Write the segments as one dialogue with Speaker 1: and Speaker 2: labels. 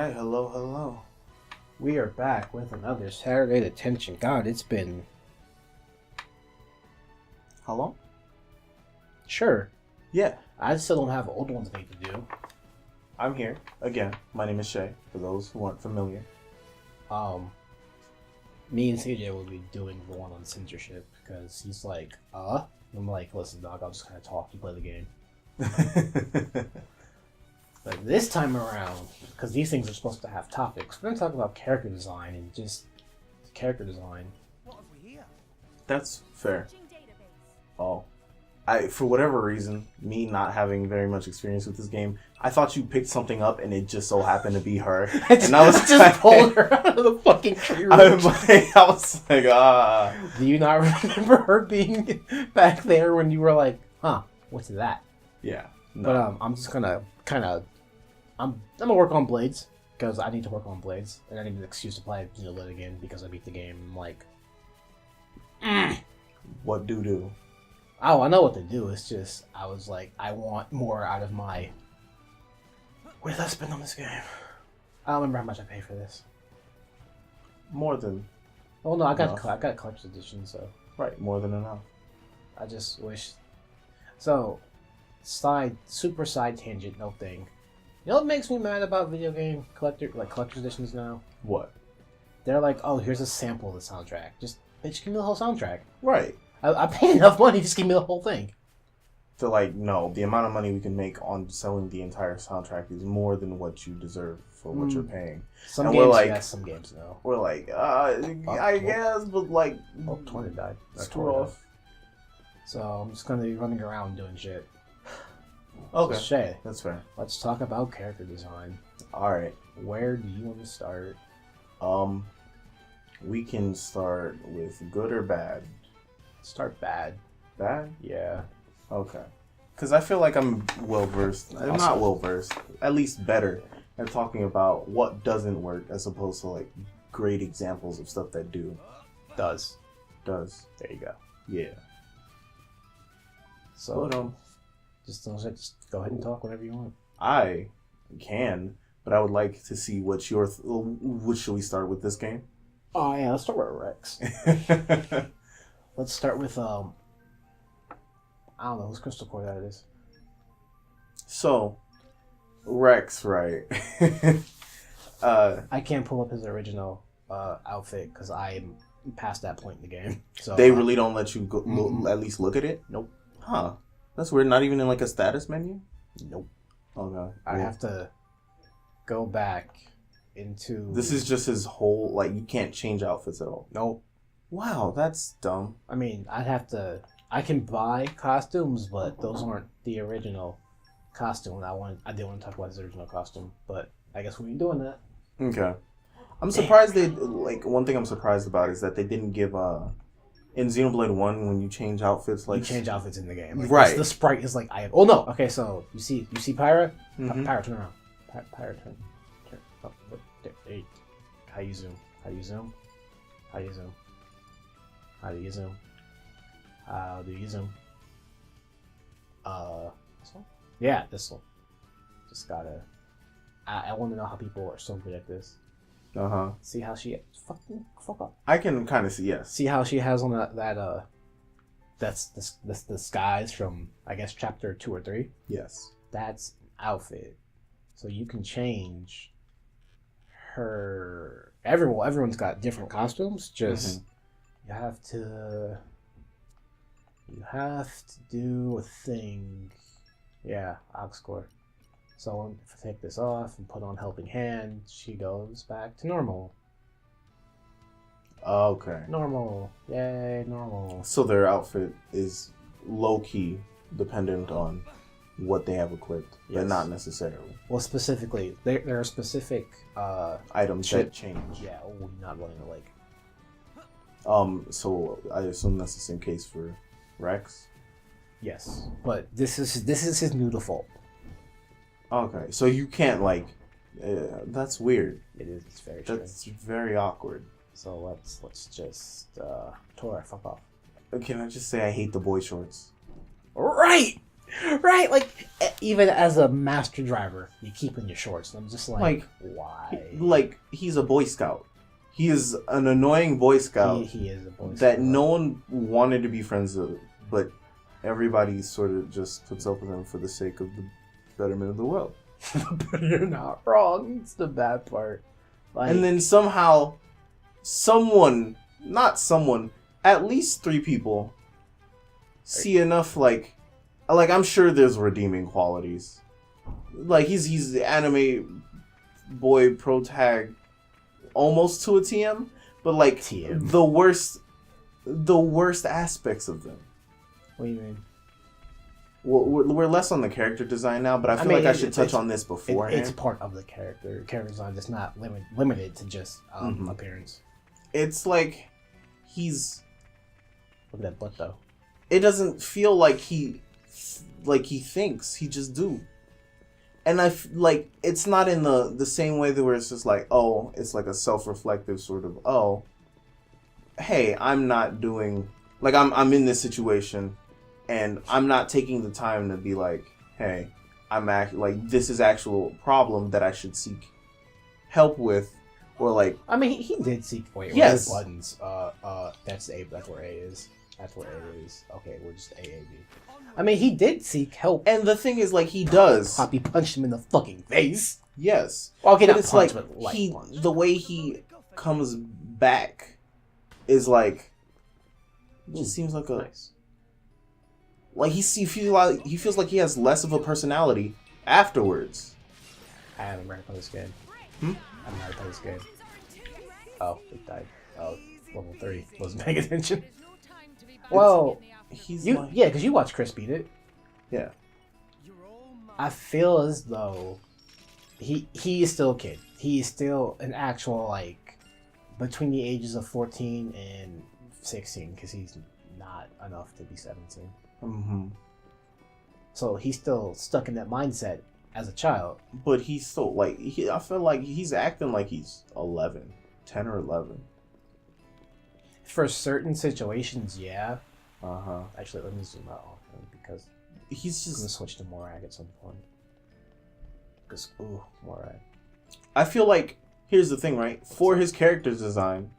Speaker 1: Alright, hello.
Speaker 2: We are back with another Saturday Detention. God, it's been...
Speaker 1: How long?
Speaker 2: Sure.
Speaker 1: Yeah,
Speaker 2: I still don't have old ones I need to do.
Speaker 1: I'm here. Again, my name is Shay, for those who aren't familiar.
Speaker 2: Me and CJ will be doing the one on censorship, because he's like, I'm like, listen, dog, I'll just kind of talk, you play the game. But this time around, because these things are supposed to have topics, we're going to talk about character design and just character design.
Speaker 3: What have we here?
Speaker 1: That's fair. Oh. For whatever reason, me not having very much experience with this game, I thought you picked something up and it just so happened to be her. And I was
Speaker 2: just pulled her out of the fucking tree.
Speaker 1: I was like,
Speaker 2: Do you not remember her being back there when you were like, what's that?
Speaker 1: Yeah. No.
Speaker 2: But I'm just gonna I'm gonna work on blades because I need to work on blades, and I need an excuse to play Xenoblade again because I beat the game. I'm like,
Speaker 1: What do?
Speaker 2: oh, I know what to do. It's just I was like, I want more out of my. What did I spend on this game? I don't remember how much I paid for this.
Speaker 1: More than.
Speaker 2: Oh no, I got
Speaker 1: enough.
Speaker 2: collector's edition, so
Speaker 1: Right, more than enough.
Speaker 2: I just wish. So, super side tangent, no thing. You know what makes me mad about video game collector's editions now?
Speaker 1: What?
Speaker 2: They're like, oh, here's a sample of the soundtrack. Just give me the whole soundtrack.
Speaker 1: Right.
Speaker 2: I paid enough money, just give me the whole thing.
Speaker 1: So, like, no, the amount of money we can make on selling the entire soundtrack is more than what you deserve for what you're paying.
Speaker 2: Some
Speaker 1: And
Speaker 2: games,
Speaker 1: we're like,
Speaker 2: yes, some games, no.
Speaker 1: We're like, I guess, but like,
Speaker 2: Oh, 20 died.
Speaker 1: screw off.
Speaker 2: So I'm just gonna be running around doing shit.
Speaker 1: Okay,
Speaker 2: So, Shay,
Speaker 1: that's fair.
Speaker 2: let's talk about character design.
Speaker 1: All right.
Speaker 2: Where do you want to start?
Speaker 1: We can start with good or bad.
Speaker 2: Start bad.
Speaker 1: Bad?
Speaker 2: Yeah.
Speaker 1: Okay. Because I feel like I'm well versed. I'm not well versed. At least better at talking about what doesn't work as opposed to like great examples of stuff that
Speaker 2: Does.
Speaker 1: does.
Speaker 2: There you go.
Speaker 1: Yeah.
Speaker 2: So,
Speaker 1: But,
Speaker 2: just go ahead and talk whenever you want.
Speaker 1: I can, but I would like to see what your. What should we start with this game?
Speaker 2: Oh yeah, let's start with Rex. Let's start with I don't know whose crystal core that is.
Speaker 1: So, Rex, right?
Speaker 2: I can't pull up his original outfit because I'm past that point in the game. So
Speaker 1: They really don't let you go, at least look at it?
Speaker 2: Nope.
Speaker 1: Huh. That's weird. Not even in like a status menu?
Speaker 2: Nope.
Speaker 1: Okay.
Speaker 2: I have to go back into.
Speaker 1: This is just his whole, like, you can't change outfits at all.
Speaker 2: Nope.
Speaker 1: Wow, that's dumb.
Speaker 2: I mean, I'd have to. I can buy costumes, but those aren't the original costume. I didn't want to talk about his original costume, but I guess we ain't doing that.
Speaker 1: Okay. I'm surprised they, like, one thing I'm surprised about is that they didn't give, in Xenoblade 1, when you change outfits, like...
Speaker 2: You change outfits in the game. Like,
Speaker 1: right.
Speaker 2: The sprite is like, oh no! Okay, so, you see Pyra?
Speaker 1: Mhm.
Speaker 2: Pyra, turn around. Pyra, turn. Oh, there. How do you zoom? How do you zoom? How do you zoom? How do you zoom? How do you zoom? This one? Yeah, this one. Just gotta... I want to know how people are so good at this.
Speaker 1: Uh-huh.
Speaker 2: See how she... Fuck up.
Speaker 1: I can kind of see, yes.
Speaker 2: See how she has on that's the disguise from, I guess, chapter 2 or 3?
Speaker 1: Yes.
Speaker 2: That's outfit. So you can change her... Everyone's got different costumes, just... You have to do a thing. Yeah, Oxcore. So if I take this off and put on Helping Hand, she goes back to normal.
Speaker 1: Okay.
Speaker 2: Normal. Yay, normal.
Speaker 1: So their outfit is low-key dependent on what they have equipped, but
Speaker 2: Yes.
Speaker 1: not necessarily.
Speaker 2: Well, specifically, there are specific
Speaker 1: Items that change.
Speaker 2: Yeah, you're not running a lake.
Speaker 1: So I assume that's the same case for Rex?
Speaker 2: Yes, but this is his new default.
Speaker 1: Okay, so you can't, like... that's weird.
Speaker 2: It is. It's very strange.
Speaker 1: That's very awkward.
Speaker 2: So let's just Tora, fuck off.
Speaker 1: Can I just say I hate the boy shorts?
Speaker 2: Right. Right, like even as a master driver, you keep in your shorts. And I'm just like why?
Speaker 1: Like he's a Boy Scout. He is an annoying Boy Scout.
Speaker 2: He is a Boy Scout
Speaker 1: that no one wanted to be friends with, but everybody sort of just puts up with him for the sake of the betterment of the world.
Speaker 2: But you're not wrong. It's the bad part. Like,
Speaker 1: and then somehow, at least 3 people see enough like I'm sure there's redeeming qualities. Like he's the anime boy protag almost to a TM, but like
Speaker 2: TM.
Speaker 1: the worst aspects of them.
Speaker 2: What do you mean?
Speaker 1: Well, we're less on the character design now, but I feel like I should touch on this beforehand.
Speaker 2: It's part of the character design. It's not limited to just appearance.
Speaker 1: It's like he's.
Speaker 2: Look at that butt, though.
Speaker 1: It doesn't feel like he thinks. He just do. And like it's not in the same way that where it's just like, oh, it's like a self-reflective sort of, oh, hey, I'm not doing like I'm in this situation. And I'm not taking the time to be like, hey, this is actual problem that I should seek help with, or like.
Speaker 2: I mean, he did seek. Wait,
Speaker 1: yes.
Speaker 2: Buttons. That's A. That's where A is. That's where A is. Okay, we're just AAB. I mean, he did seek help.
Speaker 1: And the thing is, like, he does.
Speaker 2: Poppy punched him in the fucking face.
Speaker 1: Yes.
Speaker 2: Well, okay,
Speaker 1: but
Speaker 2: not
Speaker 1: it's
Speaker 2: punch,
Speaker 1: like
Speaker 2: but light punch.
Speaker 1: the way he comes back is like. It just seems like a.
Speaker 2: Nice.
Speaker 1: Like he feels like he has less of a personality afterwards.
Speaker 2: I haven't read about this game.
Speaker 1: I
Speaker 2: haven't read about this game. Oh, it died. Oh, level 3. Wasn't paying attention. Well, because you watched Chris beat it.
Speaker 1: Yeah.
Speaker 2: I feel as though he is still a kid. He is still an actual like between the ages of 14 and 16 because he's not enough to be 17.
Speaker 1: Mm-hmm.
Speaker 2: So he's still stuck in that mindset as a child.
Speaker 1: But he's still like I feel like he's acting like he's 10 or 11.
Speaker 2: For certain situations, yeah.
Speaker 1: Actually,
Speaker 2: let me zoom out on him because
Speaker 1: he's just
Speaker 2: gonna switch to Morag at some point. Because Morag.
Speaker 1: I feel like here's the thing, right? For his character design,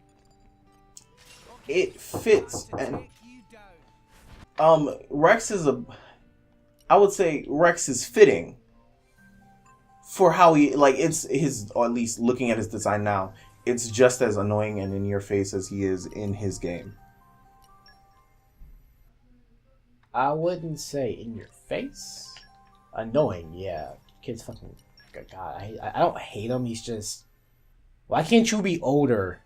Speaker 1: it fits and Rex is I would say Rex is fitting for how he like it's his, or at least looking at his design now, it's just as annoying and in your face as he is in his game.
Speaker 2: I wouldn't say in your face. Annoying, yeah. Kid's fucking God. I don't hate him. He's just. Why can't you be older?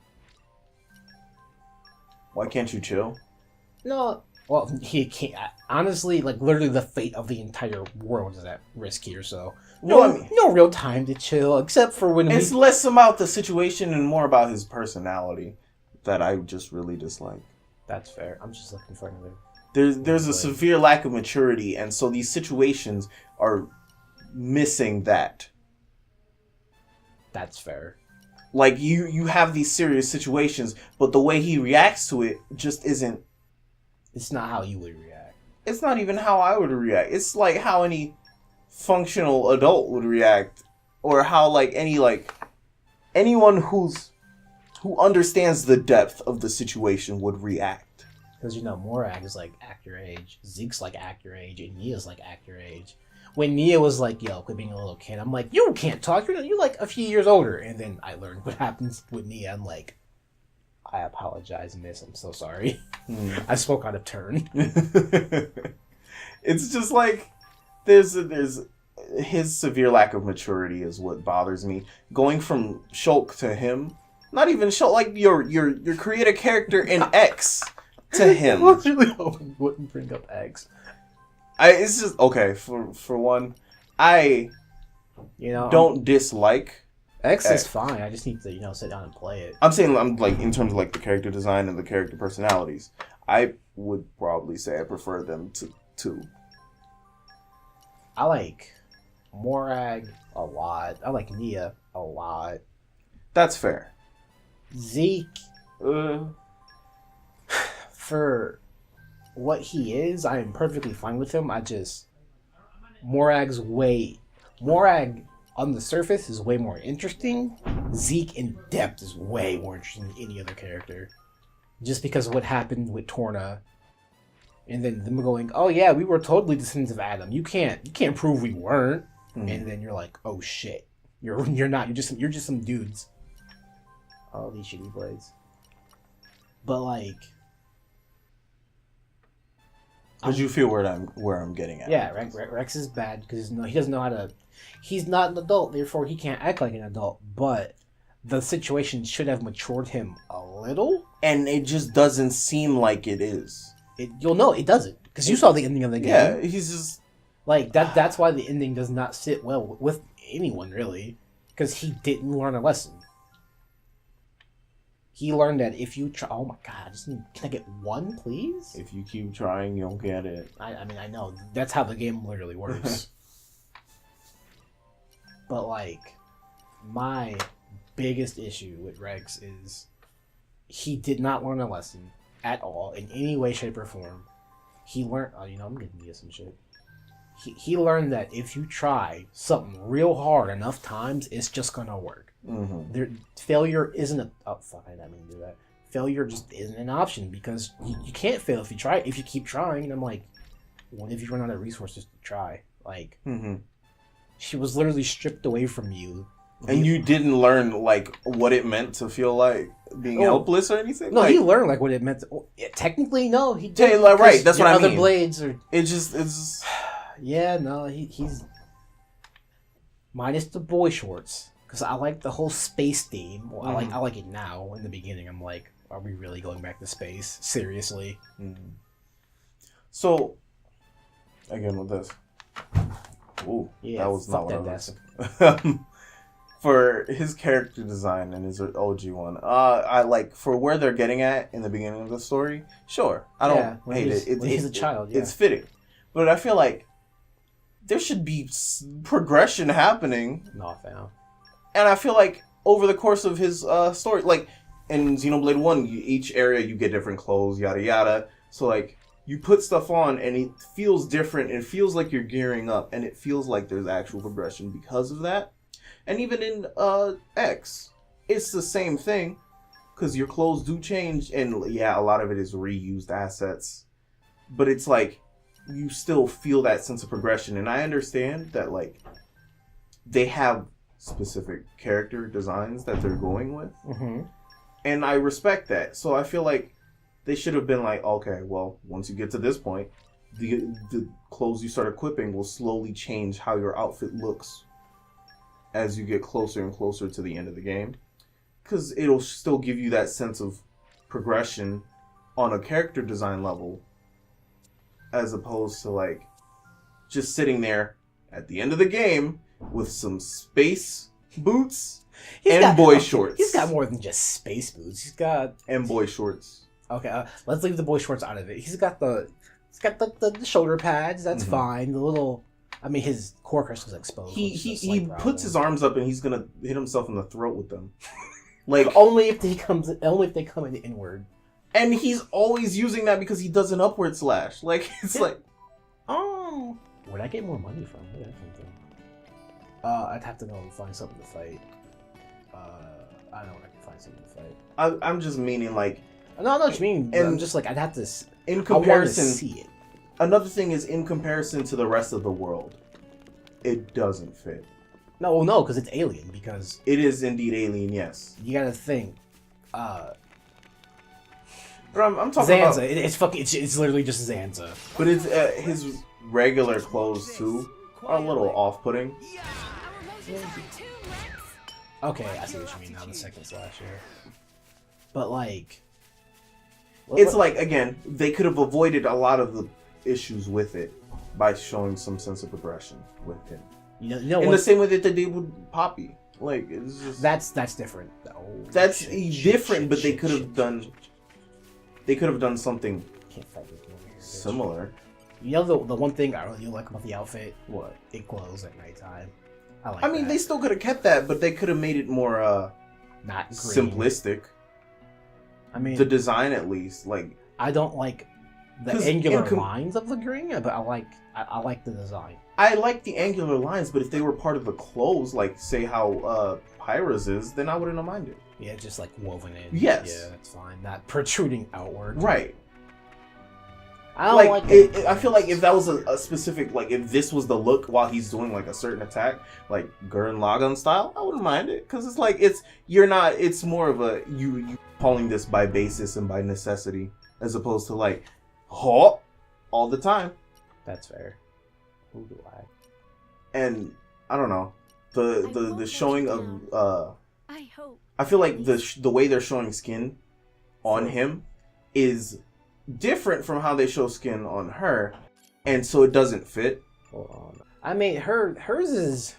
Speaker 1: Why can't you chill?
Speaker 2: No. Well, he can't. Honestly, like literally, the fate of the entire world is at risk here. So no real time to chill, except for when
Speaker 1: it's less about the situation and more about his personality that I just really dislike.
Speaker 2: That's fair. I'm just looking for another.
Speaker 1: There's a severe lack of maturity, and so these situations are missing that.
Speaker 2: That's fair.
Speaker 1: Like you have these serious situations, but the way he reacts to it just isn't.
Speaker 2: It's not how you would react.
Speaker 1: It's not even how I would react. It's like how any functional adult would react, or how like anyone who understands the depth of the situation would react.
Speaker 2: Because Morag is like act your age, Zeke's like act your age, and Nia's like act your age. When Nia was like, yo, quit being a little kid, I'm like, you can't talk, you're like a few years older. And then I learned what happens with Nia. I'm like, I apologize, miss, I'm so sorry. I spoke out of turn.
Speaker 1: It's just like, there's his severe lack of maturity is what bothers me. Going from Shulk to him, not even Shulk, like your create a character in X to him.
Speaker 2: I was really hoping you wouldn't bring up X.
Speaker 1: It's just okay for one. I don't dislike
Speaker 2: X is fine. I just need to sit down and play it.
Speaker 1: I'm saying I'm like in terms of like the character design and the character personalities. I would probably say I prefer them to two.
Speaker 2: I like Morag a lot. I like Nia a lot.
Speaker 1: That's fair.
Speaker 2: Zeke, for what he is, I am perfectly fine with him. Morag on the surface is way more interesting. Zeke in depth is way more interesting than any other character. Just because of what happened with Torna. And then them going, oh yeah, we were totally descendants of Adam. You can't prove we weren't. And then you're like, oh shit. You're not, you're just some dudes. All these shitty blades. But like,
Speaker 1: because you feel where I'm getting at.
Speaker 2: Yeah, Rex is bad because he doesn't know how to. He's not an adult, therefore he can't act like an adult. But the situation should have matured him a little,
Speaker 1: and it just doesn't seem like it is.
Speaker 2: You'll know it doesn't because you saw the ending of the game.
Speaker 1: Yeah, he's just
Speaker 2: like that. That's why the ending does not sit well with anyone really, because he didn't learn a lesson. He learned that if you try... Oh my god, can I get one, please?
Speaker 1: If you keep trying, you'll get it.
Speaker 2: I mean, I know. That's how the game literally works. But, like, my biggest issue with Rex is he did not learn a lesson at all, in any way, shape, or form. He learned... Oh, I'm getting you some shit. He learned that if you try something real hard enough times, it's just gonna work. Failure isn't a... Oh, fuck, I didn't mean to do that. Failure just isn't an option because you can't fail if you try. If you keep trying, and I'm like, what if you run out of resources to try? Like, she was literally stripped away from you.
Speaker 1: And you didn't learn, like, what it meant to feel like being helpless or anything?
Speaker 2: No,
Speaker 1: like,
Speaker 2: he learned, like, what it meant to... Technically, no, he did.
Speaker 1: Right, that's what I mean.
Speaker 2: Other blades are...
Speaker 1: It's just...
Speaker 2: Yeah, no, he's... Minus the boy shorts. Because I like the whole space theme. Well, I like it now. In the beginning, I'm like, are we really going back to space? Seriously?
Speaker 1: So, again with this. Ooh,
Speaker 2: yeah,
Speaker 1: that was not what I was... For his character design and his OG one, I like, for where they're getting at in the beginning of the story, sure. I don't hate it.
Speaker 2: He's a child, yeah.
Speaker 1: It's fitting. But I feel like there should be progression happening.
Speaker 2: No, fam.
Speaker 1: And I feel like over the course of his story, like in Xenoblade 1, each area you get different clothes, yada yada. So like you put stuff on and it feels different. It feels like you're gearing up, and it feels like there's actual progression because of that. And even in X, it's the same thing because your clothes do change, and yeah, a lot of it is reused assets. But it's like you still feel that sense of progression, and I understand that like they have specific character designs that they're going with, and I respect that. So I feel like they should have been like, okay, well, once you get to this point, the clothes you start equipping will slowly change how your outfit looks as you get closer and closer to the end of the game, because it'll still give you that sense of progression on a character design level, as opposed to like just sitting there at the end of the game with some space boots boy shorts.
Speaker 2: He's got more than just space boots. He's got...
Speaker 1: And boy shorts.
Speaker 2: Okay, let's leave the boy shorts out of it. He's got the shoulder pads. That's fine. The little... I mean, his core crystal's exposed.
Speaker 1: He puts his arms up and he's gonna hit himself in the throat with them. Like
Speaker 2: only if they come in inward.
Speaker 1: And he's always using that because he does an upward slash. Like it's like,
Speaker 2: oh, where'd I get more money from? I'd have to go and find something to fight. I don't know where I can find something to fight.
Speaker 1: I'm just meaning like...
Speaker 2: No, I know what you mean. And I'm just like, I'd have to...
Speaker 1: In comparison...
Speaker 2: I want to see it.
Speaker 1: Another thing is, in comparison to the rest of the world, it doesn't fit.
Speaker 2: No, because it's alien, because...
Speaker 1: It is indeed alien, yes.
Speaker 2: You gotta think.
Speaker 1: But I'm talking
Speaker 2: Zanza,
Speaker 1: about...
Speaker 2: it's literally just Zanza.
Speaker 1: But it's his regular clothes, too, are a little off-putting.
Speaker 2: Okay, I see what you mean now, the second slash here. But, like...
Speaker 1: It's like, again, they could have avoided a lot of the issues with it by showing some sense of progression with him.
Speaker 2: You know
Speaker 1: in the same way that they did with Poppy. Like, it's just...
Speaker 2: That's different. Oh,
Speaker 1: that's different, but they could have done... They could have done something similar.
Speaker 2: You know the one thing I really like about the outfit? What? It glows at nighttime. I mean,
Speaker 1: they still could have kept that, but they could have made it more
Speaker 2: not green.
Speaker 1: Simplistic. I mean, the design at least. Like,
Speaker 2: I don't like the angular lines of the green, but I like the design.
Speaker 1: I like the angular lines, but if they were part of the clothes, like say how Pyra's is, then I wouldn't have minded.
Speaker 2: Yeah, just like woven in.
Speaker 1: Yes.
Speaker 2: Yeah, that's fine. Not protruding outward.
Speaker 1: Right.
Speaker 2: I don't like
Speaker 1: it. I feel like if that was a specific, like if this was the look while he's doing like a certain attack, like Gurren Lagann style, I wouldn't mind it because it's like it's more of a you calling this by basis and by necessity as opposed to like all the time.
Speaker 2: That's fair. Who do I?
Speaker 1: And I don't know the showing of
Speaker 3: I hope.
Speaker 1: I feel like the way they're showing skin on him is different from how they show skin on her, and so it doesn't fit.
Speaker 2: Hold on. I mean, hers is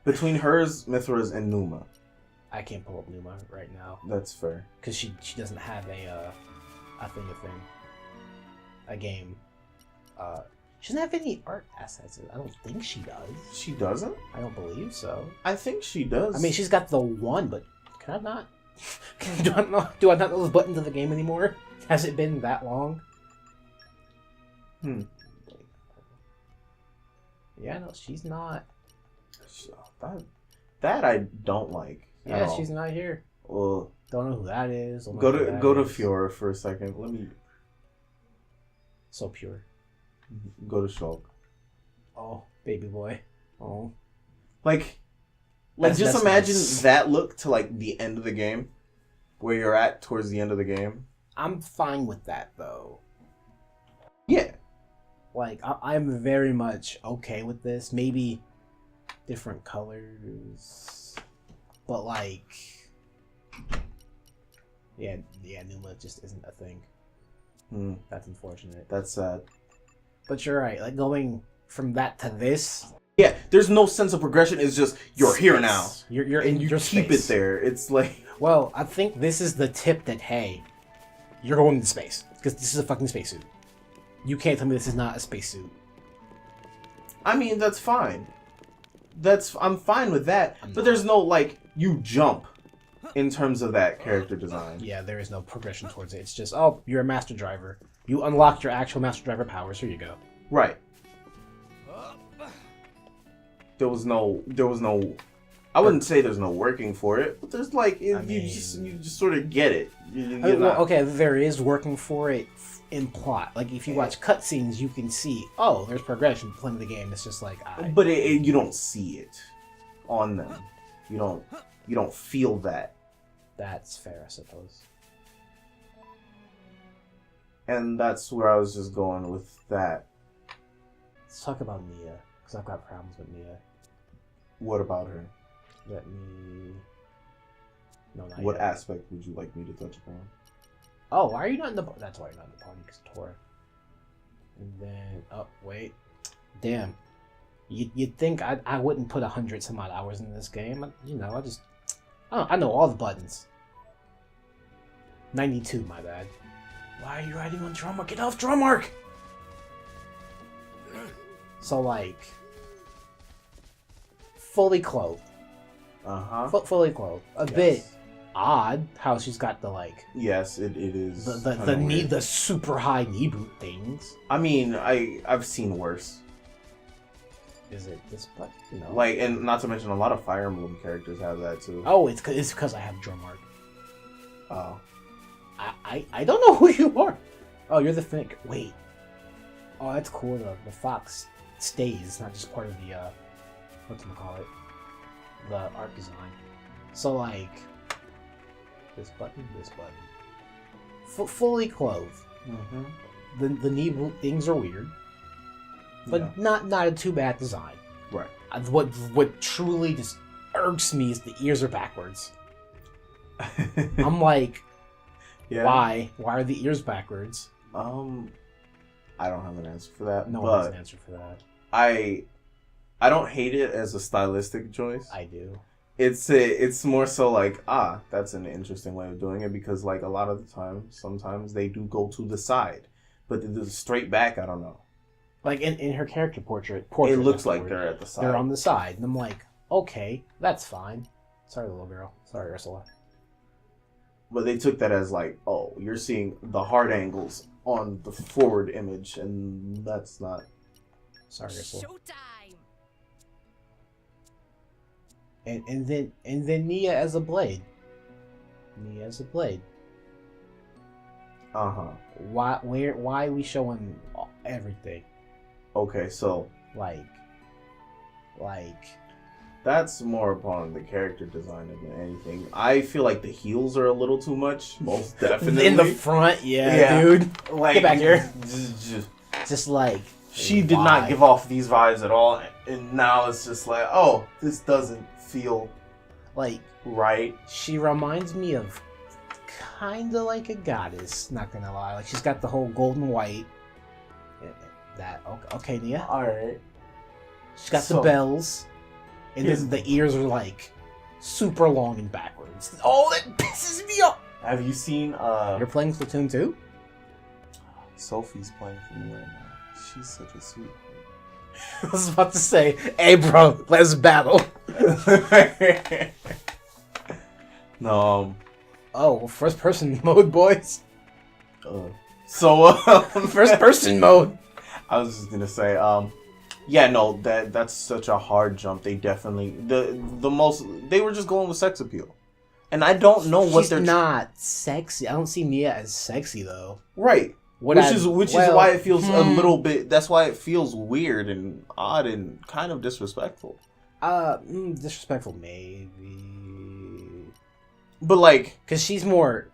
Speaker 1: between hers, Mithra's, and Numa.
Speaker 2: I can't pull up Numa right now
Speaker 1: That's fair.
Speaker 2: because she doesn't have a game. She doesn't have any art assets. I don't think she does.
Speaker 1: She doesn't?
Speaker 2: I don't believe so.
Speaker 1: I think she does.
Speaker 2: I mean, she's got the one, but can I not? Do I not know the buttons of the game anymore? Has it been that long? Yeah, no, she's not.
Speaker 1: That I don't like.
Speaker 2: Yeah, she's not here.
Speaker 1: Well,
Speaker 2: don't know who that is.
Speaker 1: Go to Fiora for a second. Let me.
Speaker 2: So pure.
Speaker 1: Go to Shulk.
Speaker 2: Oh, baby boy. Oh.
Speaker 1: Like
Speaker 2: That's
Speaker 1: imagine
Speaker 2: nice.
Speaker 1: that look to like the end of the game, where you're at towards the end of the game.
Speaker 2: I'm fine with that though.
Speaker 1: Yeah.
Speaker 2: Like I'm very much okay with this. Maybe different colors, but like, yeah, Numa just isn't a thing. That's unfortunate.
Speaker 1: That's sad.
Speaker 2: But you're right. Like going from that to this.
Speaker 1: Yeah, there's no sense of progression. It's just you're here now.
Speaker 2: You're in your
Speaker 1: keep
Speaker 2: space.
Speaker 1: it there. It's like,
Speaker 2: well, I think this is the tip that hey, you're going to space because this is a fucking spacesuit. You can't tell me this is not a spacesuit.
Speaker 1: I mean, that's fine. I'm fine with that. But there's no like you jump in terms of that character design.
Speaker 2: Yeah, there is no progression towards it. It's just, oh, you're a master driver. You unlocked your actual master driver powers. Here you go.
Speaker 1: Right. There was no. I wouldn't say there's no working for it, but there's like you just sort of get it.
Speaker 2: Okay, there is working for it in plot. Like if you watch cutscenes, you can see, oh, there's progression playing the game. It's just like,
Speaker 1: but you don't see it on them. You don't feel that.
Speaker 2: That's fair, I suppose.
Speaker 1: And that's where I was just going with that.
Speaker 2: Let's talk about Nia, because I've got problems with Nia.
Speaker 1: What about her?
Speaker 2: Let me... No, not
Speaker 1: What
Speaker 2: yet.
Speaker 1: aspect would you like me to touch upon?
Speaker 2: Oh, why are you not in the... That's why you're not in the party, because Tora. And then... Oh, wait. Damn. You'd think I wouldn't put 100 some odd hours in this game. I know all the buttons. 92, my bad. Why are you riding on Drummark? Get off Drummark! So, like... Fully clothed.
Speaker 1: Uh-huh.
Speaker 2: Fully clothed. A bit odd how she's got the, like...
Speaker 1: Yes, it is.
Speaker 2: The super high knee boot things.
Speaker 1: I mean, I've seen worse.
Speaker 2: Is it this button? No.
Speaker 1: Like, and not to mention a lot of Fire Emblem characters have that too.
Speaker 2: Oh, it's because I have Drummark.
Speaker 1: Oh.
Speaker 2: I don't know who you are. Oh, you're the Finnick. Wait. Oh, that's cool. The fox stays, not just part of the whatchamacallit, the art design. So like this button. Fully clothed.
Speaker 1: Mm-hmm.
Speaker 2: The knee boot things are weird, but not a too bad design.
Speaker 1: Right.
Speaker 2: What truly just irks me is the ears are backwards. I'm like, why? Why are the ears backwards?
Speaker 1: I don't have an answer for that.
Speaker 2: No one has an answer for that.
Speaker 1: I don't hate it as a stylistic choice.
Speaker 2: I do.
Speaker 1: It's more so like, that's an interesting way of doing it because like a lot of the time, sometimes they do go to the side, but the straight back, I don't know.
Speaker 2: Like in her character portrait
Speaker 1: it looks like they're at the side.
Speaker 2: They're on the side, and I'm like, okay, that's fine. Sorry, little girl. Sorry, Ursula.
Speaker 1: But they took that as like, oh, you're seeing the hard angles on the forward image, and that's not.
Speaker 2: Sorry, Gristle.
Speaker 3: Showtime.
Speaker 2: And then Nia as a blade. Nia as a blade. Why are we showing everything?
Speaker 1: Okay, so
Speaker 2: Like
Speaker 1: that's more upon the character design than anything. I feel like the heels are a little too much, most definitely.
Speaker 2: in the front, yeah, dude.
Speaker 1: Like,
Speaker 2: Get back here.
Speaker 1: Just
Speaker 2: like
Speaker 1: she did not give off these vibes at all, and now it's just like, oh, this doesn't feel
Speaker 2: like
Speaker 1: right.
Speaker 2: She reminds me of kind of like a goddess. Not gonna lie, like she's got the whole golden white. That okay, Nia.
Speaker 1: All right.
Speaker 2: She's got the bells, and then the ears are like super long and backwards. Oh, that pisses me off.
Speaker 1: Have you seen?
Speaker 2: You're playing Splatoon 2?
Speaker 1: Sophie's playing for me right now. She's such a sweet.
Speaker 2: I was about to say, hey, bro, let's battle.
Speaker 1: No.
Speaker 2: Oh, first person mode, boys.
Speaker 1: First
Speaker 2: person mode.
Speaker 1: I was just gonna say, yeah, no, that's such a hard jump. They definitely they were just going with sex appeal, and I don't know what they're
Speaker 2: not sexy. I don't see Nia as sexy though.
Speaker 1: Right. Which is why it feels a little bit. That's why it feels weird and odd and kind of disrespectful.
Speaker 2: Disrespectful maybe.
Speaker 1: But like,
Speaker 2: because she's more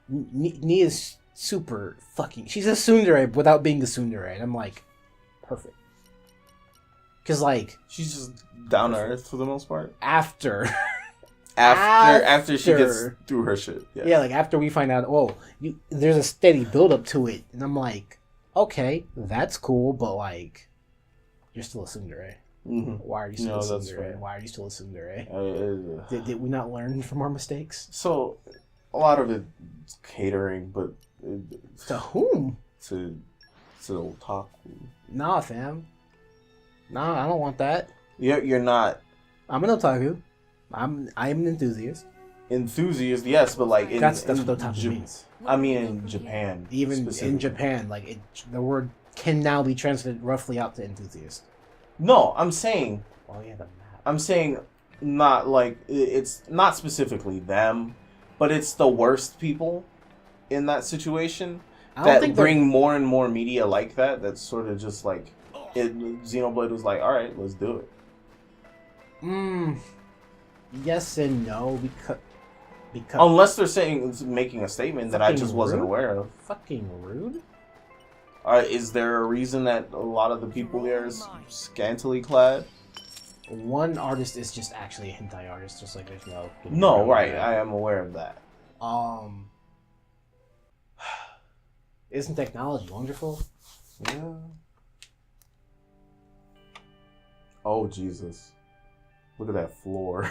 Speaker 2: Nia's super fucking. She's a tsundere without being a tsundere, and I'm like, perfect. Because like
Speaker 1: she's just down to earth for the most part.
Speaker 2: After
Speaker 1: she gets through her shit.
Speaker 2: Yeah, like after we find out, there's a steady build up to it, and I'm like, okay, that's cool, but like, you're still a tsundere.
Speaker 1: Mm-hmm.
Speaker 2: Why are you still a tsundere? Why are you still a tsundere? Did we not learn from our mistakes?
Speaker 1: So, a lot of it's catering, but
Speaker 2: to whom?
Speaker 1: To otaku.
Speaker 2: Nah, fam. Nah, I don't want that.
Speaker 1: You're not.
Speaker 2: I'm an otaku. I'm an enthusiast.
Speaker 1: Enthusiast, yes, but like
Speaker 2: that's what otaku means.
Speaker 1: I mean, in Japan,
Speaker 2: even in Japan, like the word can now be translated roughly out to enthusiast.
Speaker 1: No, I'm saying.
Speaker 2: Oh yeah, the map.
Speaker 1: I'm saying not like it's not specifically them, but it's the worst people in that situation that bring more and more media like that. That's sort of just like Xenoblade was like, all right, let's do it.
Speaker 2: Yes and no, because
Speaker 1: unless they're making a statement that I just wasn't aware of.
Speaker 2: Fucking rude.
Speaker 1: Is there a reason that a lot of the people there is scantily clad?
Speaker 2: One artist is just actually a hentai artist, just like there's no.
Speaker 1: No, right. I am aware of that.
Speaker 2: Isn't technology wonderful?
Speaker 1: Yeah. Oh Jesus! Look at that floor.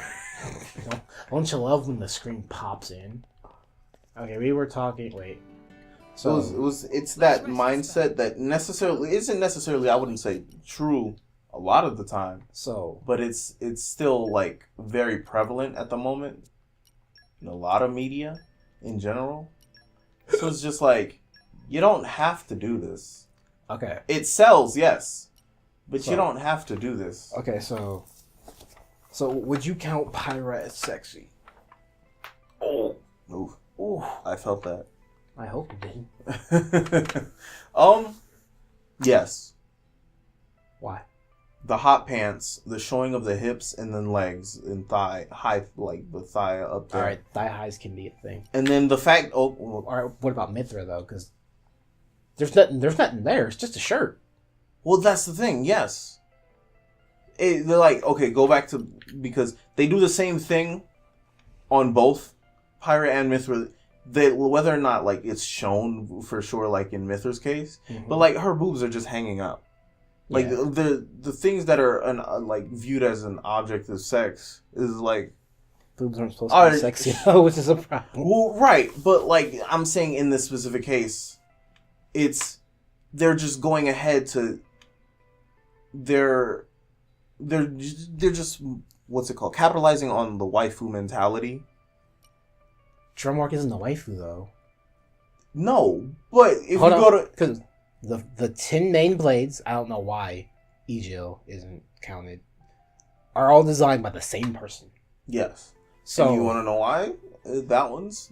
Speaker 2: Don't you love when the screen pops in? Okay, we were talking. Wait. So
Speaker 1: it's that mindset that isn't necessarily, I wouldn't say true a lot of the time.
Speaker 2: So,
Speaker 1: but it's still like very prevalent at the moment in a lot of media in general. So it's just like, you don't have to do this.
Speaker 2: Okay.
Speaker 1: It sells, yes, but you don't have to do this.
Speaker 2: Okay, so would you count Pyra as sexy?
Speaker 1: Oh, ooh, I felt that.
Speaker 2: I hope you didn't.
Speaker 1: Yes.
Speaker 2: Why?
Speaker 1: The hot pants, the showing of the hips and then legs and thigh, like the thigh up there.
Speaker 2: All right, thigh highs can be a thing.
Speaker 1: And then the fact, all
Speaker 2: right, what about Mithra though? Because there's nothing there. It's just a shirt.
Speaker 1: Well, that's the thing. Yes. They're like, okay, go back to, because they do the same thing on both Pyra and Mithra. Whether or not like it's shown for sure, like in Mithra's case, but like her boobs are just hanging out. Like the things that are like viewed as an object of sex is like
Speaker 2: boobs aren't supposed to be sexy, which is a problem.
Speaker 1: Well, right, but like I'm saying in this specific case, they're just going ahead to they're just what's it called, capitalizing on the waifu mentality.
Speaker 2: Drummark isn't the waifu though.
Speaker 1: No, but if you go to
Speaker 2: because the 10 main blades, I don't know why, Egil isn't counted, are all designed by the same person.
Speaker 1: Yes.
Speaker 2: So
Speaker 1: and you want to know why? That one's...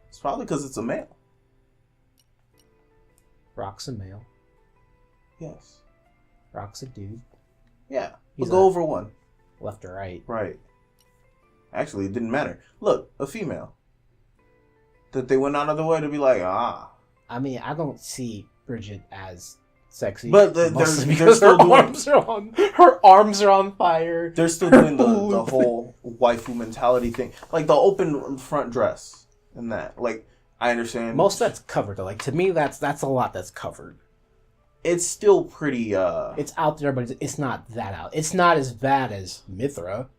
Speaker 1: It's probably because it's a male.
Speaker 2: Rock's a male.
Speaker 1: Yes.
Speaker 2: Rock's a dude.
Speaker 1: Yeah.
Speaker 2: He's
Speaker 1: We'll go over one.
Speaker 2: Left or right.
Speaker 1: Right. Actually, it didn't matter. Look, a female. That they went out of their way to be like, ah.
Speaker 2: I mean, I don't see Bridget as sexy.
Speaker 1: But they're still doing...
Speaker 2: Her arms are on fire.
Speaker 1: They're still doing the whole waifu mentality thing. Like the open front dress and that. Like, I understand.
Speaker 2: Most of that's covered though. Like to me that's a lot that's covered.
Speaker 1: It's still pretty
Speaker 2: it's out there, but it's not that out. It's not as bad as Mithra.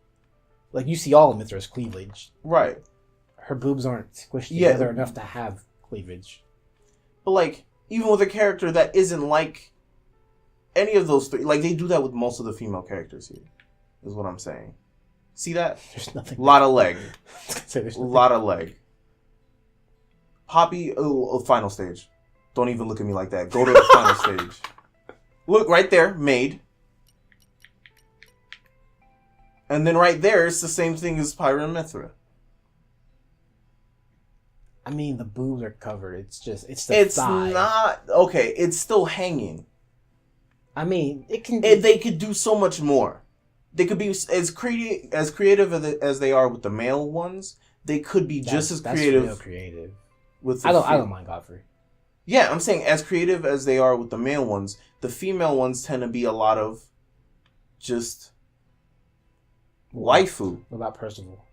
Speaker 2: Like you see all of Mithra's cleavage.
Speaker 1: Right.
Speaker 2: Her boobs aren't squished together enough to have cleavage.
Speaker 1: But like, even with a character that isn't like any of those three, like they do that with most of the female characters here, is what I'm saying. See that?
Speaker 2: There's nothing.
Speaker 1: A lot of leg.
Speaker 2: A
Speaker 1: lot of leg. Poppy, final stage. Don't even look at me like that. Go to the final stage. Look, right there, maid. And then right there, it's the same thing as Pyra and Mithra.
Speaker 2: I mean, the boobs are covered. It's
Speaker 1: thigh. Not... Okay, it's still hanging.
Speaker 2: I mean, it can...
Speaker 1: They could do so much more. They could be as creative as they are with the male ones. They could be just as creative.
Speaker 2: Real creative.
Speaker 1: With
Speaker 2: I don't mind Godfrey.
Speaker 1: Yeah, I'm saying as creative as they are with the male ones, the female ones tend to be a lot of just waifu.
Speaker 2: What about Percival?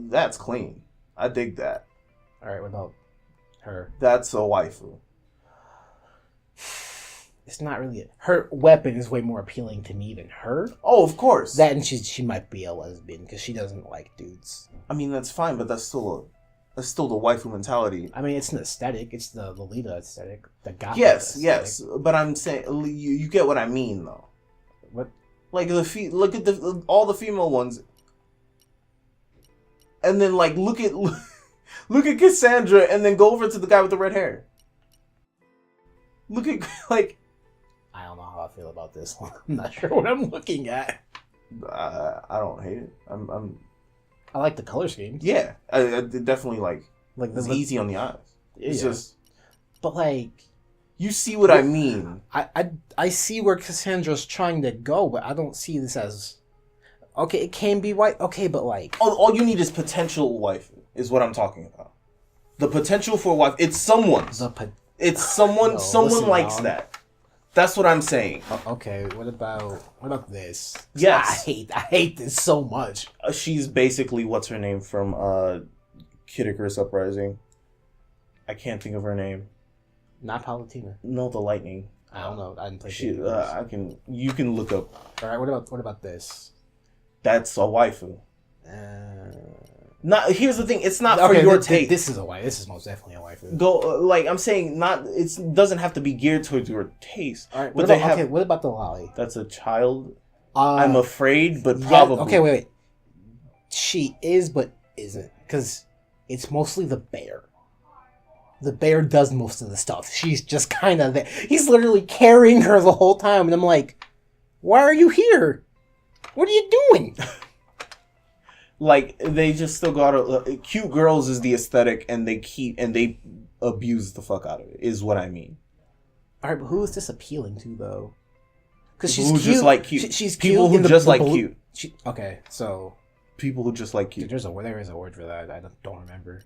Speaker 1: That's clean. I dig that.
Speaker 2: All right, what about her?
Speaker 1: That's a waifu.
Speaker 2: It's not really her weapon is way more appealing to me than her.
Speaker 1: Oh, of course.
Speaker 2: That and she might be a lesbian because she doesn't like dudes.
Speaker 1: I mean, that's fine, but that's still the waifu mentality.
Speaker 2: I mean, it's an aesthetic. It's the Lolita aesthetic. The gothic
Speaker 1: aesthetic.
Speaker 2: Yes.
Speaker 1: But I'm saying you get what I mean, though.
Speaker 2: What?
Speaker 1: Like look at all the female ones, and then like look at Cassandra, and then go over to the guy with the red hair. Look at like.
Speaker 2: I don't know how I feel about this one. I'm not sure what I'm looking at.
Speaker 1: I don't hate it.
Speaker 2: I like the color scheme.
Speaker 1: Yeah, I definitely like it's
Speaker 2: the
Speaker 1: easy on the eyes. It's just,
Speaker 2: but like,
Speaker 1: you see what I mean.
Speaker 2: I see where Cassandra's trying to go, but I don't see this as okay. It can be white, okay, but like,
Speaker 1: all you need is potential wife. Is what I'm talking about. The potential for wife. It's someone's. It's someone. No, someone likes that. That's what I'm saying.
Speaker 2: Okay, what about this?
Speaker 1: Yes.
Speaker 2: I hate this so much.
Speaker 1: She's basically what's her name from Kid Icarus Uprising. I can't think of her name.
Speaker 2: Not Palutena.
Speaker 1: No, the lightning.
Speaker 2: I don't know. I didn't play.
Speaker 1: You can look up.
Speaker 2: All right. What about this?
Speaker 1: That's a waifu. Not here's the thing. It's not for your taste.
Speaker 2: This is a waifu. This is most definitely a waifu.
Speaker 1: Like I'm saying, not it doesn't have to be geared towards your taste.
Speaker 2: All right. What about the lolly?
Speaker 1: That's a child. I'm afraid, but probably.
Speaker 2: Okay, wait. She is, but isn't, because it's mostly the bear. The bear does most of the stuff. She's just kind of there. He's literally carrying her the whole time, and I'm like, why are you here? What are you doing?
Speaker 1: Like, they just still got cute girls is the aesthetic, and they abuse the fuck out of it, is what I mean.
Speaker 2: Alright, but who is this appealing to, though? Because she's
Speaker 1: cute. Just like cute.
Speaker 2: She's
Speaker 1: people
Speaker 2: cute
Speaker 1: who just like cute.
Speaker 2: Okay, so
Speaker 1: people who just like cute.
Speaker 2: There is a word for that. I don't remember.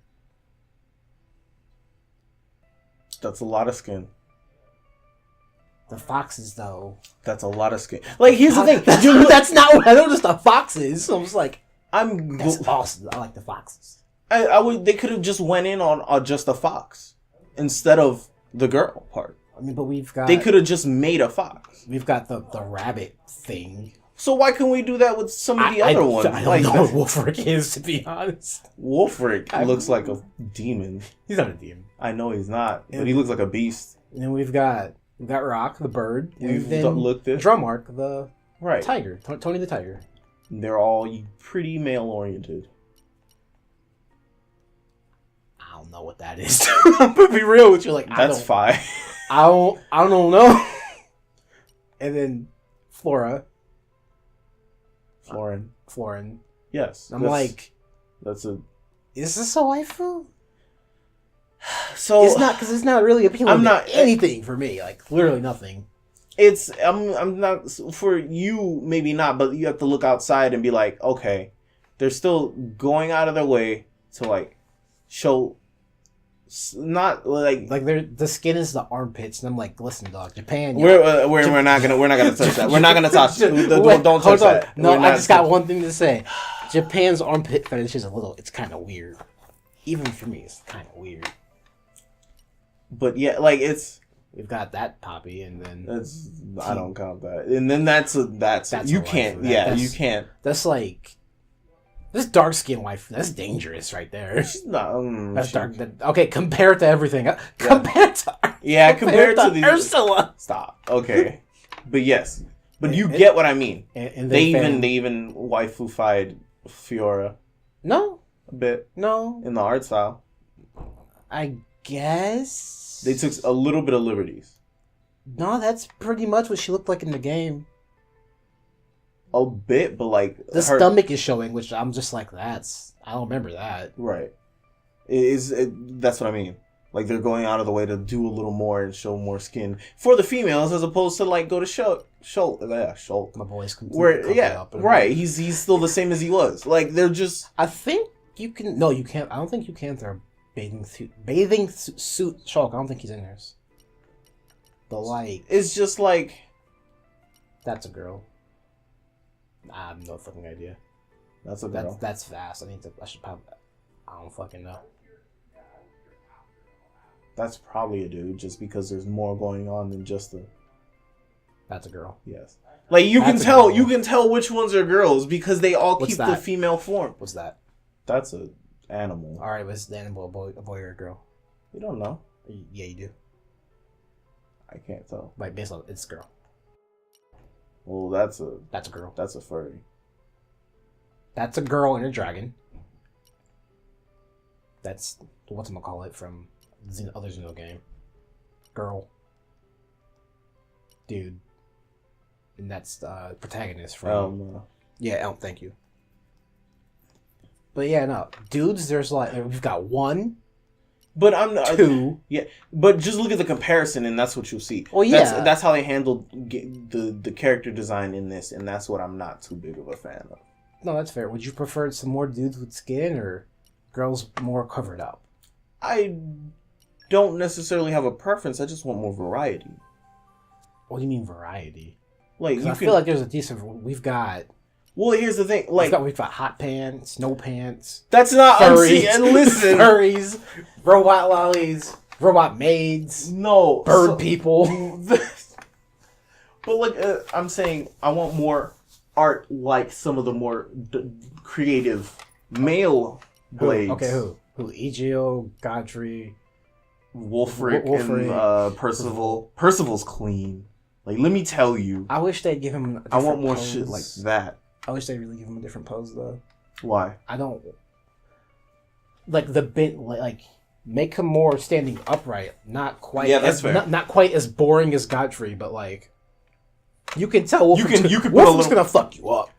Speaker 1: That's a lot of skin.
Speaker 2: The foxes, though.
Speaker 1: That's a lot of skin. Like, here's the thing.
Speaker 2: That's not what I noticed. The foxes. So I was like, that's awesome. I like the foxes.
Speaker 1: I would. They could have just went in on just a fox instead of the girl part.
Speaker 2: I mean, but
Speaker 1: they could have just made a fox.
Speaker 2: We've got the rabbit thing.
Speaker 1: So why can't we do that with some of the other ones?
Speaker 2: I don't know what Wolfric is, to be honest.
Speaker 1: Wolfric looks like a demon.
Speaker 2: He's not a demon.
Speaker 1: I know he's not, but he looks like a beast.
Speaker 2: And then we've got Rock, the bird.
Speaker 1: We've looked at
Speaker 2: Drummark, the tiger. Tony the tiger.
Speaker 1: They're all pretty male oriented.
Speaker 2: I don't know what that is. I'm gonna be real with you. Like,
Speaker 1: that's fine.
Speaker 2: I don't know. And then Florin.
Speaker 1: Yes.
Speaker 2: I'm like,
Speaker 1: that's a.
Speaker 2: is this a waifu?
Speaker 1: So
Speaker 2: It's not, because it's not really appealing
Speaker 1: I'm not
Speaker 2: to anything for me. Like, literally nothing.
Speaker 1: I'm not, for you, maybe not, but you have to look outside and be like, okay, they're still going out of their way to like show, not like
Speaker 2: the skin is the armpits, and I'm like, listen, dog, Japan.
Speaker 1: we're not gonna touch that. We're not gonna touch it. Don't touch that.
Speaker 2: No, I just got one thing to say. Japan's armpit fetish is it's kind of weird. Even for me, it's kind of weird.
Speaker 1: But yeah, like
Speaker 2: we've got that Poppy, and then
Speaker 1: I don't count that. And then that's you can't. You can't.
Speaker 2: That's like this dark skin wife. That's dangerous right there.
Speaker 1: She's not.
Speaker 2: That's dark. Okay, compared to everything. Compared to
Speaker 1: the
Speaker 2: Ursula.
Speaker 1: Stop. Okay, but yes, but you get what I mean.
Speaker 2: And
Speaker 1: they even waifu-fied Fiora.
Speaker 2: No,
Speaker 1: a bit.
Speaker 2: No,
Speaker 1: in the art style.
Speaker 2: I guess
Speaker 1: they took a little bit of liberties.
Speaker 2: No, that's pretty much what she looked like in the game.
Speaker 1: A bit, but like
Speaker 2: the stomach is showing, which I'm just like, I don't remember that.
Speaker 1: Right. That's what I mean. Like they're going out of the way to do a little more and show more skin for the females, as opposed to like go to Schultz.
Speaker 2: My boy's completely
Speaker 1: right. He's still the same as he was. Like they're just.
Speaker 2: I think you can. No, you can't. I don't think you can throw bathing suit Shulk. I don't think he's in theirs. But like,
Speaker 1: it's just like
Speaker 2: that's a girl. I have no fucking idea.
Speaker 1: That's a girl.
Speaker 2: That's fast. I should probably. I don't fucking know.
Speaker 1: That's probably a dude, just because there's more going on than just the.
Speaker 2: That's a girl.
Speaker 1: Yes. Like you can tell which ones are girls because they all keep the female form.
Speaker 2: What's that?
Speaker 1: That's an animal.
Speaker 2: All right, was the animal a boy or a girl?
Speaker 1: You don't know.
Speaker 2: Yeah, you do.
Speaker 1: I can't tell.
Speaker 2: Like based on it's a girl.
Speaker 1: Well, that's a
Speaker 2: girl.
Speaker 1: That's a furry.
Speaker 2: That's a girl and a dragon. That's whatchamacallit from other Xeno game. Girl. Dude. And that's the protagonist from... Yeah, Elm, thank you. But yeah, no. Dudes, there's like... We've got one...
Speaker 1: But I'm not...
Speaker 2: Two...
Speaker 1: Yeah, but just look at the comparison and that's what you'll see.
Speaker 2: Well, yeah.
Speaker 1: That's how they handled the character design in this, and that's what I'm not too big of a fan of.
Speaker 2: No, that's fair. Would you prefer some more dudes with skin or girls more covered up?
Speaker 1: I don't necessarily have a preference. I just want more variety.
Speaker 2: What do you mean variety?
Speaker 1: Like
Speaker 2: I feel like there's a decent. We've got.
Speaker 1: Well, here's the thing. Like
Speaker 2: we've got hot pants, no pants.
Speaker 1: That's not
Speaker 2: furries.
Speaker 1: And listen,
Speaker 2: furries, robot lollies, robot maids.
Speaker 1: No,
Speaker 2: bird people.
Speaker 1: But like I'm saying, I want more art like some of the more creative male blades.
Speaker 2: Who? Egeo, Godfrey,
Speaker 1: Wolfric, and Percival. Percival's clean. Like, let me tell you.
Speaker 2: I wish they'd give him.
Speaker 1: I want more shit like that.
Speaker 2: I wish they'd really give him a different pose though.
Speaker 1: Why?
Speaker 2: I don't like the bit. Like, make him more standing upright. Not quite.
Speaker 1: Yeah, that's fair.
Speaker 2: Not quite as boring as Godfrey, but like, you can tell. Wolfric's gonna fuck you up.